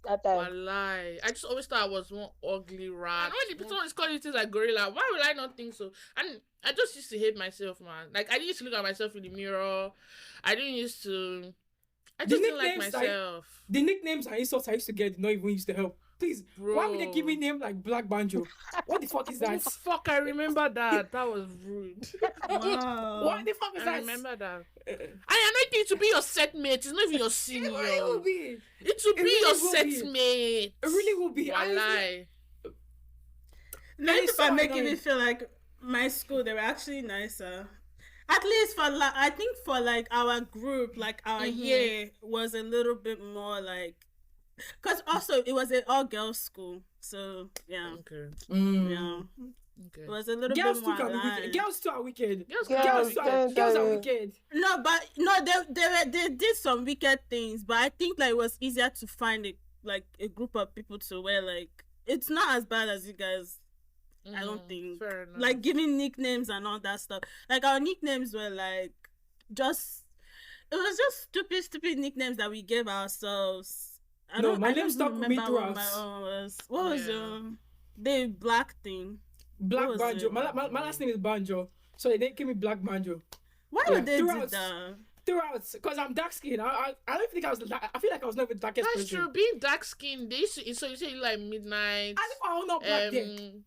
That time. Walai. I just always thought I was one ugly rat. And when the people always call you things like gorilla, why would I not think so? And I just used to hate myself, man. Like, I didn't used to look at myself in the mirror. I just didn't like myself. The nicknames and insults I used to get did not even used to help. Please, Bro. Why would they give me a name like Black Banjo? What the fuck is that? Fuck, I remember that. That was rude. Wow. What the fuck is that? I remember that. I anoint you to be your set mate. It's not even your senior. It will be. It will be really your will set be. mate. It really will be. Walai. Now, if so I'm making annoying. me feel like my school, they were actually nicer. At least for like, I think for like our group, like our year was a little bit more like, because also it was an all girls school, so yeah, Okay. yeah, Okay. it was a little Girls bit too more can be aligned. wicked. Girls too are wicked. Girls Girls are wicked. No, but no, they did some wicked things, but I think like it was easier to find a group of people to where like it's not as bad as you guys. I don't think Fair enough. like giving nicknames and all that stuff. Like our nicknames were like just it was just stupid nicknames that we gave ourselves. I No, don't my I name don't stuck with me remember what throughout. my own was. What was Yeah. the black thing? Black What was Banjo. it? My last name is Banjo, so they didn't give me Black Banjo. Why Yeah, would they do throughout. that? Throughout, because I'm dark skinned. I don't think I was. I feel like I was never the darkest That's person. true. Being dark skinned, they used to so you say like midnight. I think we're all not black then.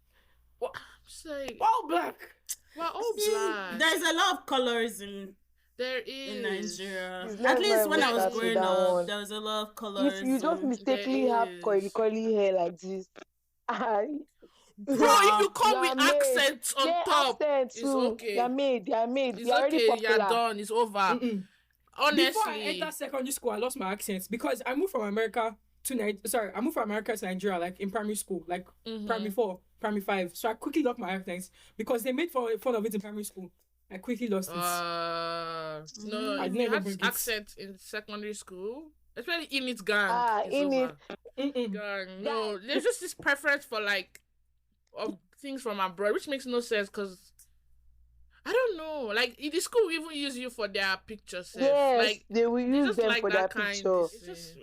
What? Just like, We're all black. we're all black. There's a lot of colors in There is Nigeria. It's At not least very when I well was started, growing that up, one. there was a lot of colors. If you just mistakenly There have is. curly hair like this, Bro, if you come You with are made. accents on top, accent it's too. okay. They're made. It's They're already okay. popular. You're done. It's over. Mm-mm. Honestly. Before I entered secondary school, I lost my accents because I moved from America to I moved from America to Nigeria, like in primary school, like primary 4, primary 5. So I quickly lost my accents because they made fun of it in primary school. I quickly lost it. No, I'd if you never had bring it. accent in secondary school, especially in its gang, it's in over. Mm-mm. Gang. No, there's just this preference for like of things from abroad, which makes no sense because I don't know. Like in the school, we even use you for their picture set. Yes, Like they will they use just them like for their that kind. picture. It's just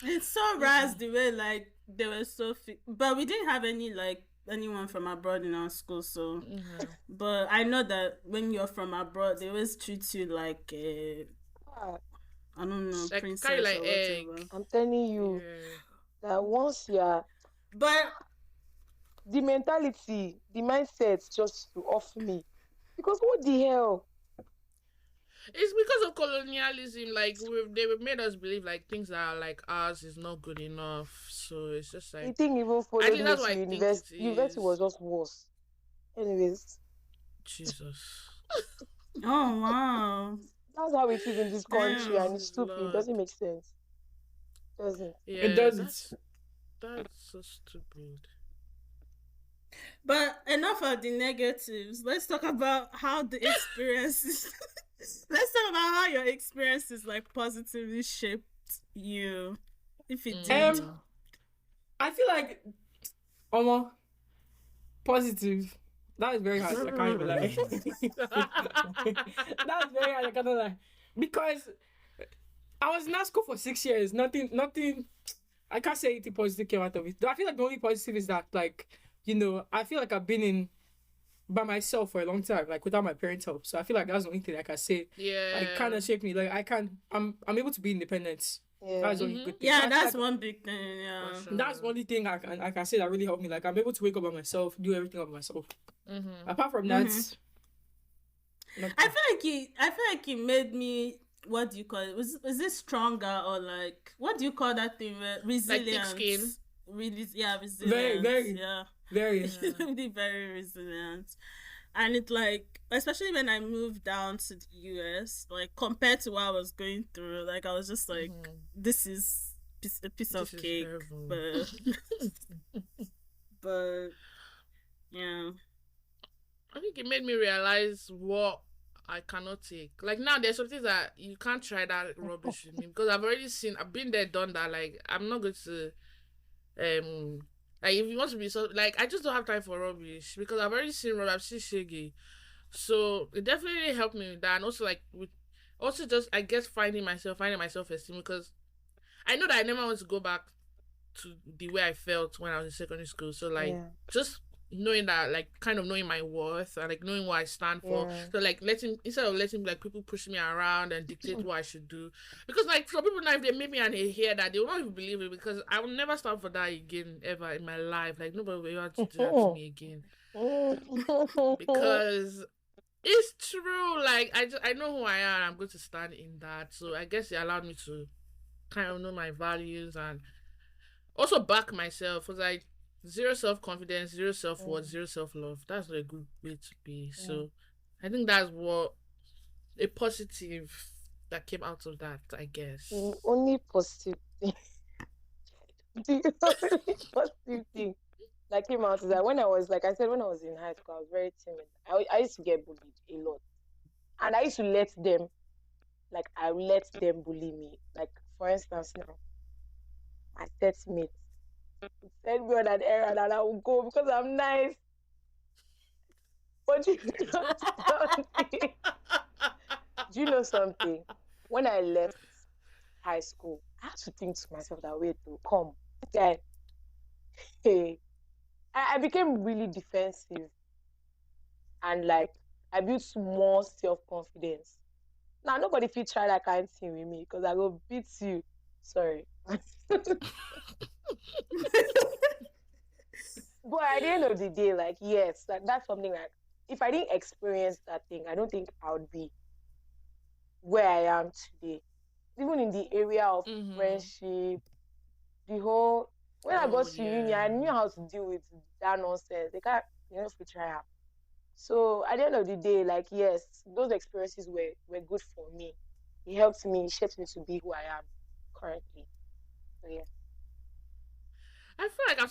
It's so ras the way like they were so but we didn't have any like anyone from abroad in our school, so but I know that when you're from abroad they always treat you like a Ah, I don't know, like princess carry or like egg. whatever. I'm telling you Yeah. that once you're But the mentality, the mindset just to off me. Because what the hell? It's because of colonialism. Like they made us believe like things that are like ours is not good enough. So it's just The like thing even followed think me that's to what I think university. it University is. was just worse. Anyways, Jesus. oh wow. that's how it is in this country, Damn, and it's stupid. It Lord. doesn't make sense. Doesn't. Yeah, It doesn't. That's so stupid. But enough of the negatives. Let's talk about how the experiences let's talk about how your experiences like positively shaped you. If it did. I feel like, positive. That is very hard. I can't even lie. That's very hard. I can't lie. Because I was in that school for 6 years. Nothing. I can't say anything positive came out of it. I feel like the only positive is that, like, I feel like I've been in by myself for a long time, like without my parents' help. So I feel like that's the only thing I can say. Yeah. Like, kind of shaped me. Like I'm able to be independent Yeah. That's the only good thing. Yeah, I feel that's like one big thing. Yeah. For sure. that's the only thing I can say that really helped me. Like I'm able to wake up by myself, do everything by myself. Mm-hmm. Apart from that, I feel like he made me. What do you call it? Was it stronger or like what do you call that thing? Like thick skin. Resilience. Really, yeah, very, resilience. very, Yeah. very. Really very resilient. And it like, especially when I moved down to the US, like compared to what I was going through, like I was just like, this is a piece of This is cake, heaven. but yeah. I think it made me realize what I cannot take. Like now, there's some things that you can't try that rubbish with me because I've been there, done that. Like I'm not going to, like if you want to be so, like I just don't have time for rubbish because I've already seen rubbish, I've seen shege. So it definitely helped me with that, and also like with, also just I guess finding my self-esteem because I know that I never want to go back to the way I felt when I was in secondary school. So like just knowing that, like kind of knowing my worth and like knowing what I stand for. Yeah. So like instead of letting like people push me around and dictate what I should do. Because like some people now if they meet me and they hear that, they will not even believe it because I will never stand for that again ever in my life. Like nobody will ever do that to me again. Because it's true. Like I know who I am. I'm going to stand in that. So I guess it allowed me to kind of know my values and also back myself. Because like zero self-confidence, zero self-worth, zero self-love. That's not a good way to be. So I think that's what a positive that came out of that, I guess. The only positive thing, the only positive thing that came out is that when I was, like I said, when I was in high school, I was very timid. I used to get bullied a lot. And I used to let them bully me. Like, for instance, now, my set mate send me on an errand and I will go because I'm nice. But you know something? Do you know something? When I left high school, I had to think to myself that wait to come. Guy, hey, I became really defensive and like I built more self-confidence. Now nobody feel try that kind of thing with me because I go beat you. Sorry. But at the end of the day, like yes, that's something like if I didn't experience that thing, I don't think I would be where I am today. Even in the area of friendship, the whole when I got to uni, I knew how to deal with that nonsense. They can't, if we try out. So at the end of the day, like yes, those experiences were good for me. It helped me, it shaped me to be who I am currently. So yeah. I feel like I've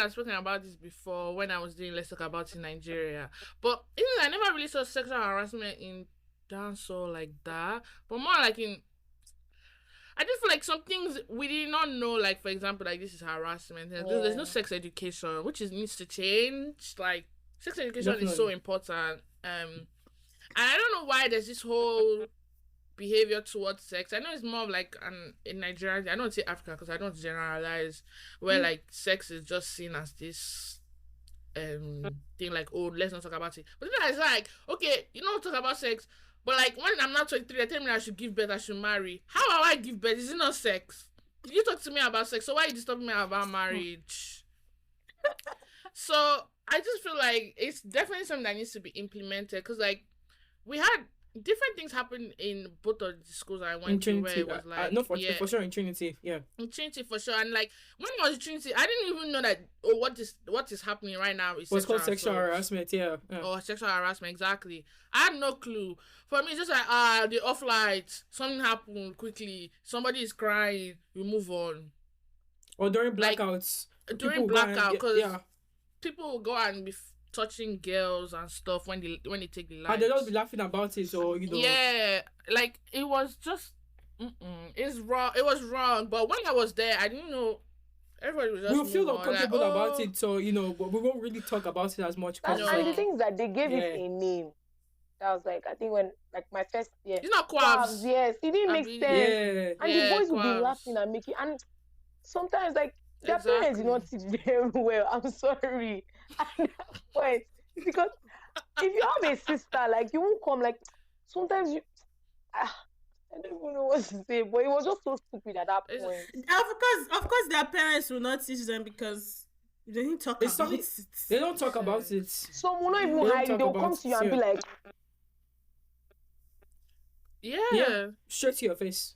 spoken about this before when I was doing Let's Talk About in Nigeria. But even I never really saw sexual harassment in dancehall like that. But more like I just feel like some things we did not know, like for example, like this is harassment. There's no sex education, which needs to change. Like sex education is so important. And I don't know why there's this whole behavior towards sex. I know it's more of like in Nigeria. I don't say Africa because I don't generalize. Where like sex is just seen as this thing like, oh, let's not talk about it. But then it's like, okay, you don't talk about sex, but like when I'm not 23, they tell me I should give birth, I should marry. How will I give birth? Is it not sex? You talk to me about sex, so why are you disturbing me about marriage? So I just feel like it's definitely something that needs to be implemented because like we had different things happen in both of the schools I went to where it was like for sure in Trinity, in Trinity for sure. And like when I was in Trinity, I didn't even know that what is happening right now is what's called sexual harassment, or sexual harassment. Exactly, I had no clue. For me, it's just like the off light, something happened quickly, somebody is crying, we move on. Or during blackouts, during blackout, because people will go and be touching girls and stuff when they take the lights. And they'll be laughing about it, or yeah, like it was just it's wrong. It was wrong. But when I was there, I didn't know. Everybody was just we'll feel uncomfortable like, about it, so but we won't really talk about it as much. And the things that they gave it a name. That was like I think when like my first year. It's not quavs. Yes, it didn't make sense. Yeah. And the boys would be laughing and making and sometimes like their parents did not teach them well. I'm sorry. At that point, because if you have a sister, like you won't come. Like sometimes you, I don't even know what to say, but it was just so stupid at that It's- point. Of course, their parents will not teach them because they didn't talk It's about something it. they don't talk about it. Some will not even They don't hide. talk They'll about come to you it, and be yeah. like, yeah. Straight to your face.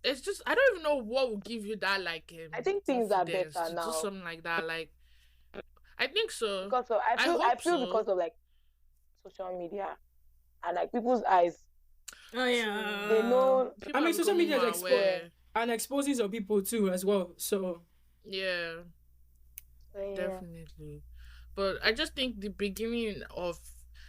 It's just I don't even know what will give you that like I think things are confidence better to now. do something like that. Like I think so. because of, I feel hope so. because of like social media and like people's eyes. Oh yeah. They know. People I mean, are social media is becoming more aware. and exposing some people too as well. So Yeah, Yeah. definitely. But I just think the beginning of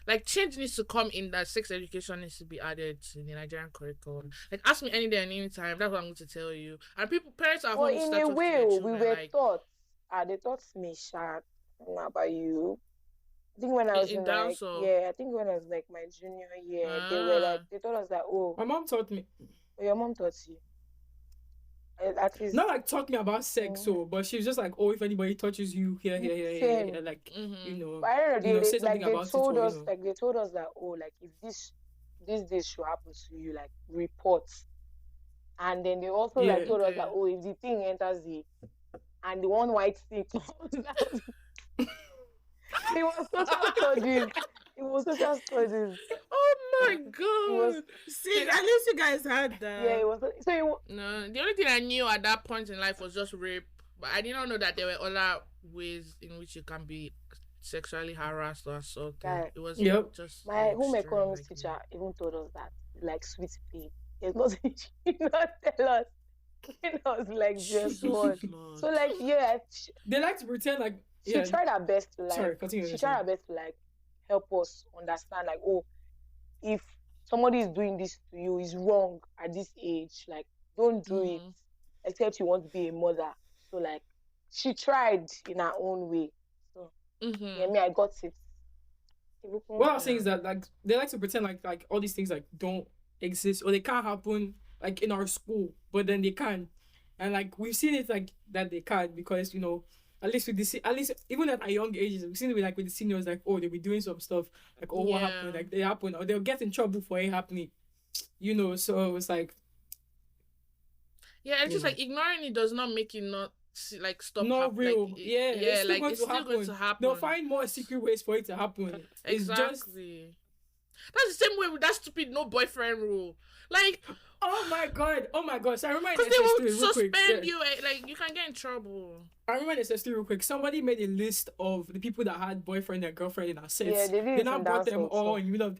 like change needs to come in that sex education needs to be added to the Nigerian curriculum. Like ask me any day and any time. That's what I'm going to tell you. And parents are Well, home to in start a talking to way, their we children. were Like taught. They taught me, Shat. I don't know about you. I think when I was in in like, dancehall. yeah, I think when I was like my junior year, they were like, they taught us that, oh, my mom taught me your mom taught you. At least, not like talking about sex, so but she was just like, oh, if anybody touches you here, Same. like Mhm. you know, but I don't know, say they, like something they about told it, or, us, like they told us that, oh, like if this should happen to you, like report. And then they also Yeah. like told us Okay. that, oh, if the thing enters and the one white thing comes out, it was social studies. It was social studies. Oh my It god. was, See, at least you guys had that. yeah, it was. So it was, No, the only thing I knew at that point in life was just rape. But I did not know that there were other ways in which you can be sexually harassed or assaulted. Guy. It was Yep. just my an home extreme, economics like, teacher even told us that, like, sweet pea. There's nothing she did not tell us. It was like just Jesus one. Lord. So like, yeah, they like to pretend like she tried her best to like. Sorry, continue. She tried her best to like help us understand, like, oh, if somebody is doing this to you, is wrong at this age. Like, don't do it, Mhm. except you want to be a mother. So like, she tried in her own way. So Mhm. yeah, me, I got it. What I'm saying is that like they like to pretend like all these things like don't exist or they can't happen like in our school, but then they can, and like we've seen it like that they can because at least with at least even at our young ages we've seen it with the seniors like they'll be doing some stuff like what Yeah. happened like they happen or they'll get in trouble for it happening, so it was like Yeah, it's just Yeah. like ignoring it does not make it not like stop. not real. Like, yeah, it's still like going it's to still happen. going to happen. They'll find more secret ways for it to happen. It's just Exactly. That's the same way with that stupid no boyfriend rule. Like, oh my god. So I remember because they will real quick. suspend Yeah. you. Like, you can get in trouble. I remember this story real quick. Somebody made a list of the people that had boyfriend and girlfriend in our sets. Yeah, they did it now in brought them dancehall all too. in middle of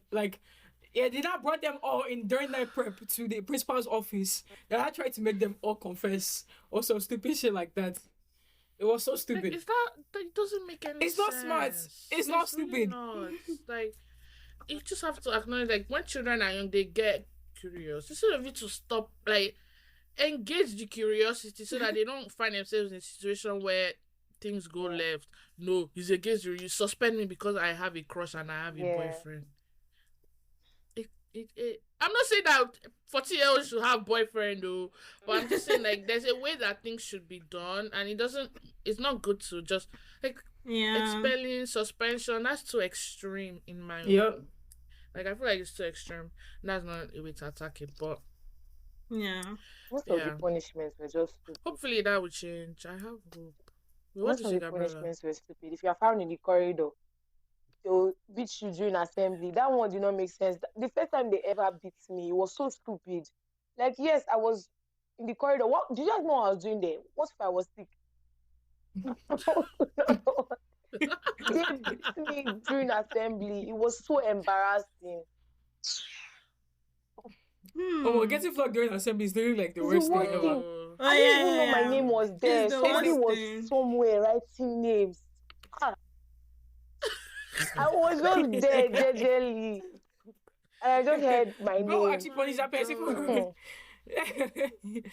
they now brought them all in during night prep to the principal's office. And I tried to make them all confess or some stupid shit like that. It was so Like, stupid. is that it doesn't make any It's sense. not smart. It's not really stupid. not. Like, you just have to acknowledge, like, when children are young, they get curious. Instead of you to stop, like, engage the curiosity so that they don't find themselves in a situation where things go left. No, it's against you. You suspend me because I have a crush and I have a Yeah. boyfriend. I'm not saying that 40-year-olds should have boyfriend though, but I'm just saying like there's a way that things should be done, and it's not good to just like expelling, suspension. That's too extreme in my opinion. Like I feel like it's too extreme. That's not a way to attack it, but Most of the punishments were just stupid. hopefully that will change. I have hope. What Most is of it, the Gabriella? punishments were stupid. If you are found in the corridor, they'll beat you during assembly. That one did not make sense. The first time they ever beat me, it was so stupid. Like, yes, I was in the corridor. What do you guys know what I was doing there? What if I was sick? They beat me during assembly. It was so embarrassing. Oh, getting flogged during assembly is literally like the It's worst the thing worst ever. thing. I didn't even know my name was there. It's the Somebody worst was thing. somewhere writing names. I was just there, jejely. And I just heard my Bro, name. actually punish that person.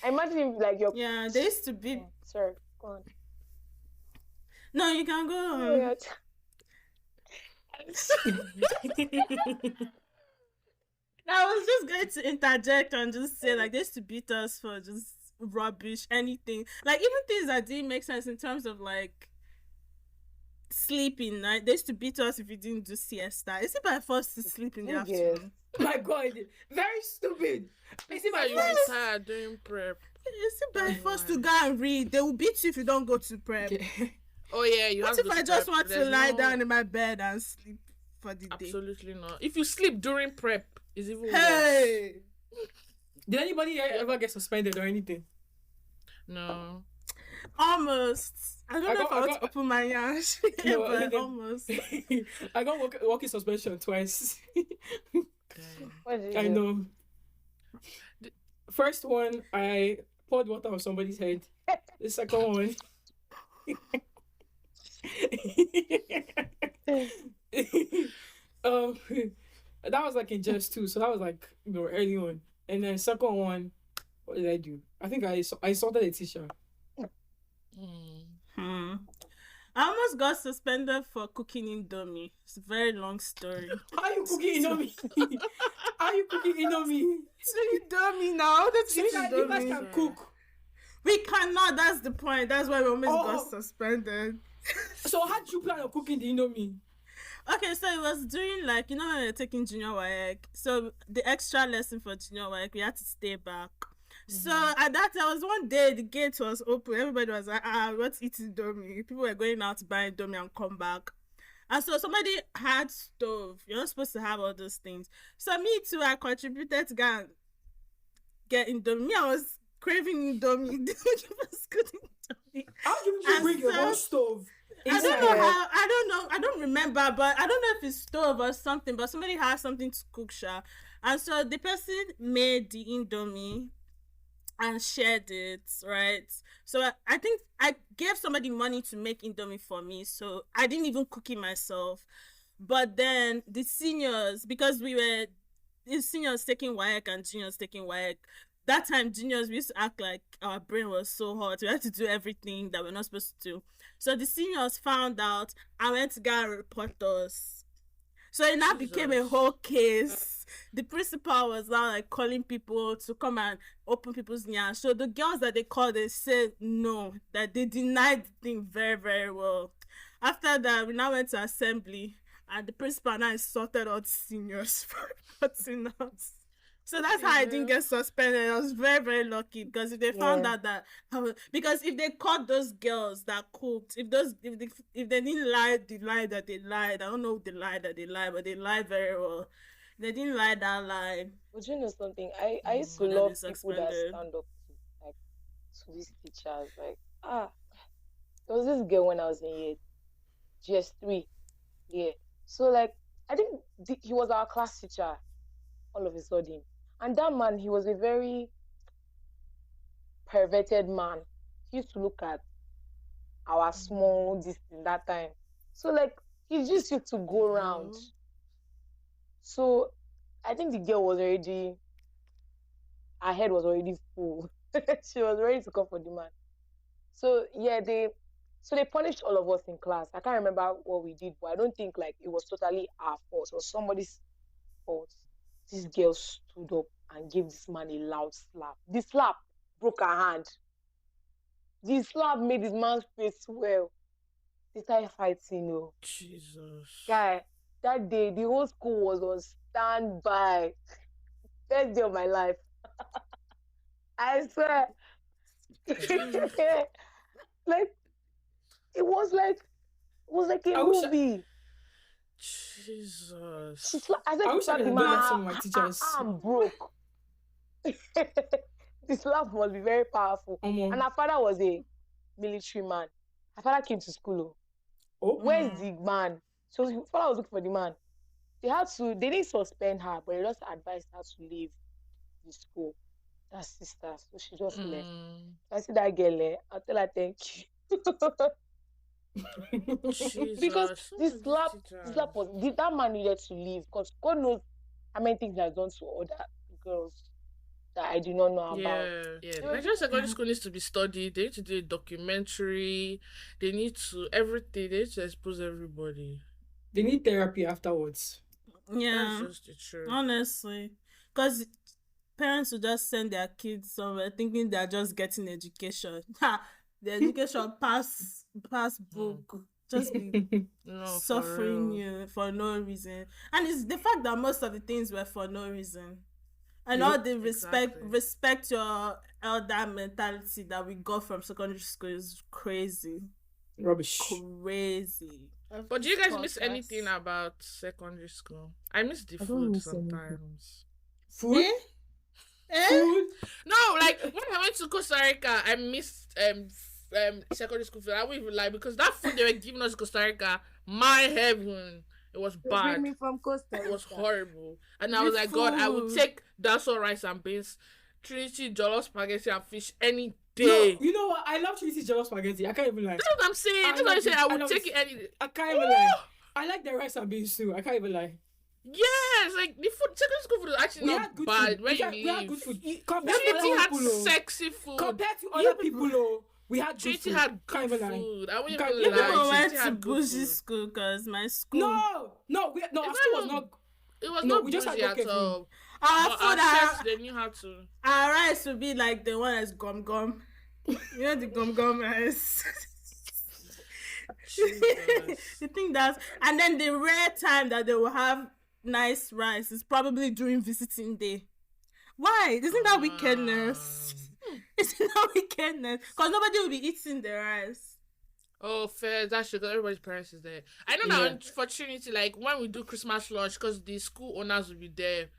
I imagine if, like, your... Yeah, they used to be. Sorry, go on. No, you can go Oh on. my God. I was just going to interject and just say, like, they used to beat us for just rubbish, anything. Like, even things that didn't make sense in terms of, like, sleeping. Like, they used to beat us if you didn't do siesta. Is it by force to sleep in the Yes. afternoon? My God, very stupid. I see my That you be friends. tired doing prep. You see, by That's force why. to go and read, they will beat you if you don't go to prep. Okay. Oh yeah, you What have if to I go just prep. want to There's lie no- down in my bed and sleep for the day? Absolutely not. If you sleep during prep, it's even worse. Hey, Did anybody here ever get suspended or anything? No. almost. I don't know if I want to open my yash, No, but almost. I got working suspension twice. Damn. What did you I do? know. First one, I poured water on somebody's head. The second one, um, that was like in just two, so that was like early on. And then second one, what did I do? I think I assaulted a teacher. Hmm. I almost got suspended for cooking Indomie. It's a very long story. How are you cooking Indomie? How are you cooking Indomie? It's Indomie now. That's So you guys Indomie. can cook. We cannot. That's the point. That's why we almost got Oh. suspended. So how did you plan on cooking the Indomie? Okay, so it was during like when we were taking junior WAEC. So the extra lesson for junior WAEC, we had to stay back. So at that time, was one day the gate was open. Everybody was like, what's eating Indomie? People were going out to buy Indomie and come back. And so somebody had stove. You're not supposed to have all those things. So me too, I contributed to get Indomie. Me, I was craving Indomie. They was cooking Indomie. How did you And bring your so- own stove? I don't inside? know how. I don't know. I don't remember, but I don't know if it's stove or something. But somebody had something to cook, sha. And so the person made the Indomie and shared it, right? So I think I gave somebody money to make Indomie for me, so I didn't even cook it myself. But then the seniors, because the seniors taking WAEC and juniors taking WAEC. That time, juniors, we used to act like our brain was so hot. We had to do everything that we're not supposed to do. So the seniors found out and went to go and report us. So it now became a Jesus. whole case. The principal was now like calling people to come and open people's nyash. So the girls that they called, they said no, that they denied the thing very, very well. After that, we now went to assembly and the principal now insulted all the seniors for reporting us. So that's how I didn't get suspended. I was very, very lucky because if they found Yeah. out that because if they caught those girls that cooked, if they didn't lie the lie that they lied, I don't know the lie that they lied, but they lied very well. They didn't lie that lie. But you know something? I used to But then love they people that suspended. stand up to these teachers. Like, there was this girl when I was in year GS3. Yeah. So like I think he was our class teacher all of a sudden. And that man, he was a very perverted man. He used to look at our small this thing that time. So like he just used to go around. So I think the girl was already, her head was already full. She was ready to come for the man. So yeah, they punished all of us in class. I can't remember what we did, but I don't think like it was totally our fault or somebody's fault. This girl stood up and gave this man a loud slap. The slap broke her hand. The slap made this man's face swell. They started fighting, you know. Jesus. Guy, that day the whole school was on standby. Best day of my life. I swear. Like it was like a I wish movie. Jesus. I said I wish I to could have done that to some of my teachers. arm broke. This laugh must be very powerful. And her father was a military man. Her father came to school. Oh. Where's the man? So her father was looking for the man. They didn't suspend her, but they just advised her to leave the school. That's sister. So she just left. I see that girl, I'll tell her thank you. Jesus. Because Some this of these slap teachers. that man needed to leave because God knows how many things he has done to other girls that I do not know about. Yeah. Nigerian secondary school needs to be studied. They need to do a documentary. They need to everything. They need to expose everybody. They need therapy afterwards. Yeah, That's just the truth. honestly, because parents will just send their kids somewhere thinking they're just getting education. The education pass book. Just be No, No, for suffering real. you for no reason. And it's the fact that most of the things were for no reason. And Yep. all the Exactly. respect your elder mentality that we got from secondary school is crazy. Rubbish. Crazy. But do you guys miss anything about secondary school? I miss the I don't food miss anything. sometimes. Food. Eh? Eh? Food. No, like when I went to Costa Rica, I missed secondary school food. I won't even lie, because that food they were giving us in Costa Rica, my heaven, it was They bring bad. me from Costa It was Rica. horrible. And I The was like, God, I would food. take dasso rice and beans, Trinity jollof spaghetti and fish any No, day. you know what? I love Trinity jollof spaghetti. I can't even lie. That's what I'm saying. I That's what love I'm saying. it. I I would love take it. it any day. I can't even lie. I like the rice and beans too. I can't even lie. Yes, like the food, secondary school food is actually We not had good bad food. when We you had leave. good food. Compared to Trinity other had people, oh. sexy food. Compared to other people, oh, we had good Trinity food. had Can't good even lie. food. I wouldn't Can't even even You lie. people went Trinity to had good bougie food. school because my school. No, our It's school not was even- not. It was No, not we just had bougie okay at food. all. Our But food, our chefs, they knew how to. our rice would be like the one that's gum gum. You know the gum gum rice. Jesus. You think that's, and then the rare time that they will have nice rice is probably during visiting day. Why? Isn't that wickedness? Isn't that wickedness? Because nobody will be eating the rice. Oh, fair. That's true. 'Cause everybody's parents is there. I know Yeah. that for Trinity, like when we do Christmas lunch, because the school owners will be there,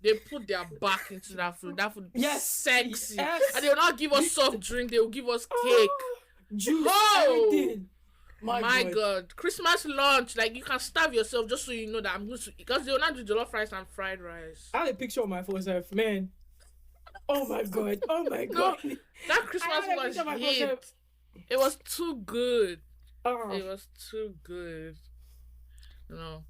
they put their back into that food. That food, Yes, sexy. yes. And they will not give us soft drink. They will give us cake. Juice, Oh! everything. My God. Christmas lunch, like you can starve yourself just so you know that I'm going to, because they will not do jollof rice and fried rice. I have a picture of my phone self, man. Oh my god. Oh my No, god. that Christmas I have a lunch picture of my phone hit. self. It was too good. Oh. It was too good. You know.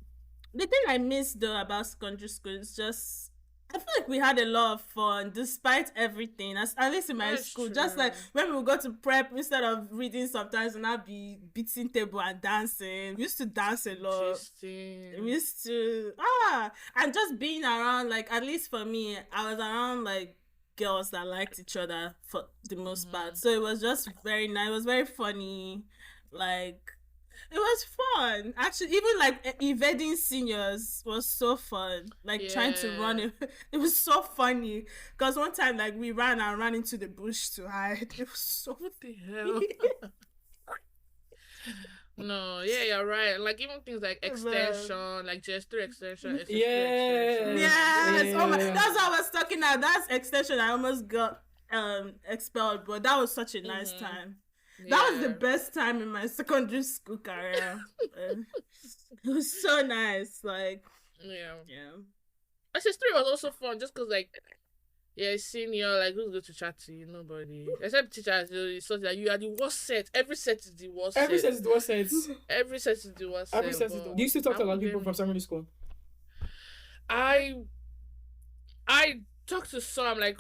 The thing I miss though about secondary school is just, I feel like we had a lot of fun despite everything. At least in my That's school, true. just like when we would go to prep, instead of reading sometimes and I'd be beating table and dancing. We used to dance a lot. We Interesting. used to and just being around, like, at least for me, I was around like girls that liked each other for the most part. So it was just very nice. It was very funny. Like, it was fun. Actually, even like evading seniors was so fun. Like trying to run Yeah. it. It was so funny. Because one time, like, we ran into the bush to hide. It was so What the hell? No, yeah, you're right. Like even things like extension, like just 3 extension, SS3 extension. Yes. Oh my, Yeah. that's what I was talking about. That's extension. I almost got expelled, but that was such a nice time. That was the Yeah. best time in my secondary school career. It was so nice. Like, Yeah. yeah. SS3 was also fun just because, like, yeah, senior, like, who's going to chat to you? Nobody. Except teachers, it's such that you are the worst set. Every set is the worst Every set. set is the worst set. Every set is the worst Every set. set is but the. Do you still talk to a lot of I people from wouldn't- secondary school? I talk to some, like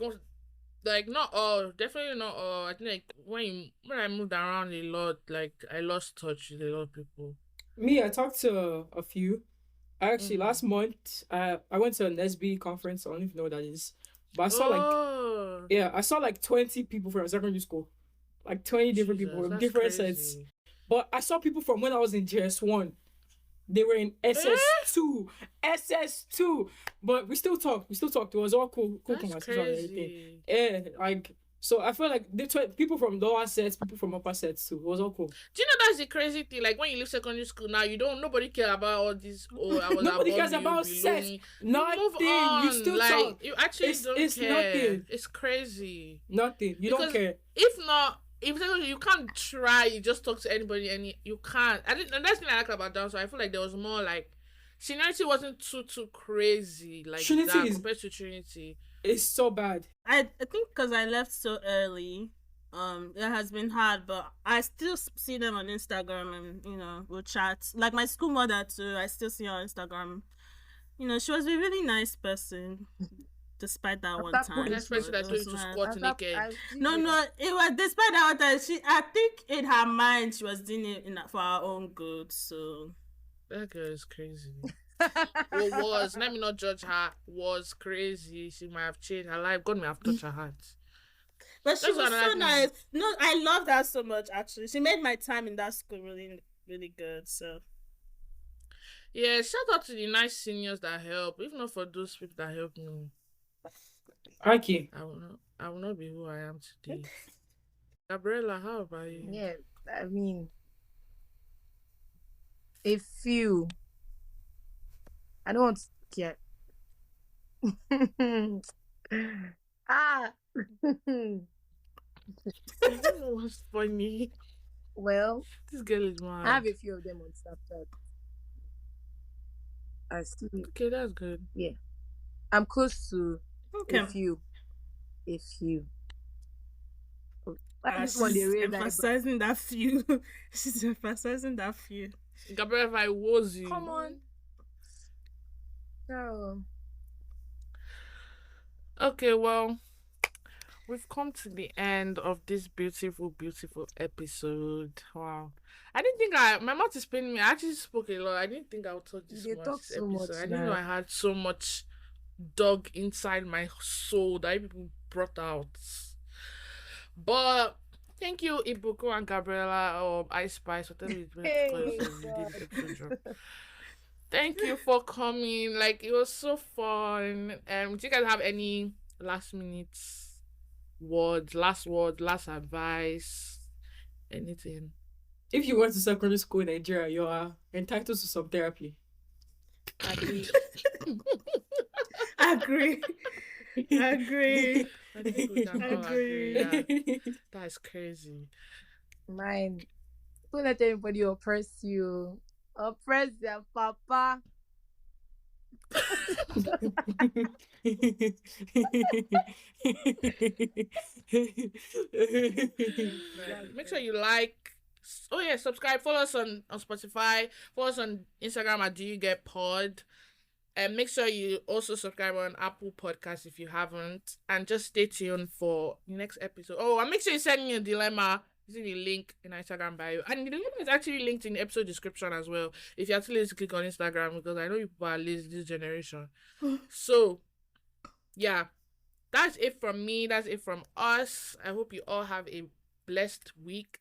not all, definitely not all. I think like when I moved around a lot, like I lost touch with a lot of people. Me, I talked to a few. I actually Mhm. last month I went to an SB conference. I don't even know what that is, but I saw I saw like 20 people from secondary school, like 20 different people with different sets. But I saw people from when I was in JS1. They were in SS2, SS2. But we still talked. It was all cool That's conversation and everything. crazy. Yeah, like so. I feel like people from lower sets, people from upper sets too. It was all cool. Do you know that's the crazy thing? Like when you leave secondary school now, nobody care about all this. Oh, I was Nobody above cares you, about below sex. me. Nothing. Move You on. still like, talk. You actually don't It's care. nothing. It's crazy. Nothing. You don't Because care. If not, if you can't try, you just talk to anybody, you can't. And that's the thing I like about dance. So I feel like there was more like seniority wasn't too crazy like Trinity that is- compared to Trinity. It's so bad. I think because I left so early, it has been hard, but I still see them on Instagram and, we'll chat. Like my school mother too, I still see her on Instagram. She was a really nice person, despite that one After time. That's person that It told was you to nice. squat naked. No, it was despite that one time. I think in her mind she was doing it for her own good. So That girl is crazy. Let me not judge her. Was crazy. She might have changed her life. God may have touched her heart. But she That's was what I so like. nice. No, I loved her so much, actually. She made my time in that school really, really good. So Yeah, shout out to the nice seniors that help. If not for those people that helped me, Aki. I will not be who I am today. Gabriella, how about you? Yeah, I mean, a few. I don't want to get. Ah. I don't know what's funny. Well, This girl is I have mad. a few of them on Snapchat. I see. Okay, that's good. Yeah, I'm close to Okay. a few. A few. Why this one they She's raise eyebrow? emphasizing that few. She's emphasizing that few. Gabriella, if I was you. Come on. Girl. Okay, well, we've come to the end of this beautiful, beautiful episode. Wow. I didn't think my mouth is paining me. I actually spoke a lot. I didn't think I would talk this They much talk this so episode. much I didn't know now. I had so much dug inside my soul that people brought out. But thank you, Ibukun and Gabriella, or Ice Spice, whatever you want to call Hey, yourself. You did God. this episode drop. Thank you for coming. Like, it was so fun. Do you guys have any last minute words, last advice, anything? If you went to secondary school in Nigeria, you are entitled to some therapy. Agree. Agree. Agree. I think we can all agree. Yeah, that is crazy. Mine. Don't let anybody oppress you. Oppress their papa. Make sure you like. Oh yeah, subscribe. Follow us on Spotify. Follow us on Instagram at Do You Get Pod. And make sure you also subscribe on Apple Podcasts if you haven't. And just stay tuned for the next episode. Oh, and make sure you send me a dilemma using the link in our Instagram bio. And the dilemma is actually linked in the episode description as well. If you're actually lazy to click on Instagram, because I know people are lazy this generation. So, yeah. That's it from me. That's it from us. I hope you all have a blessed week.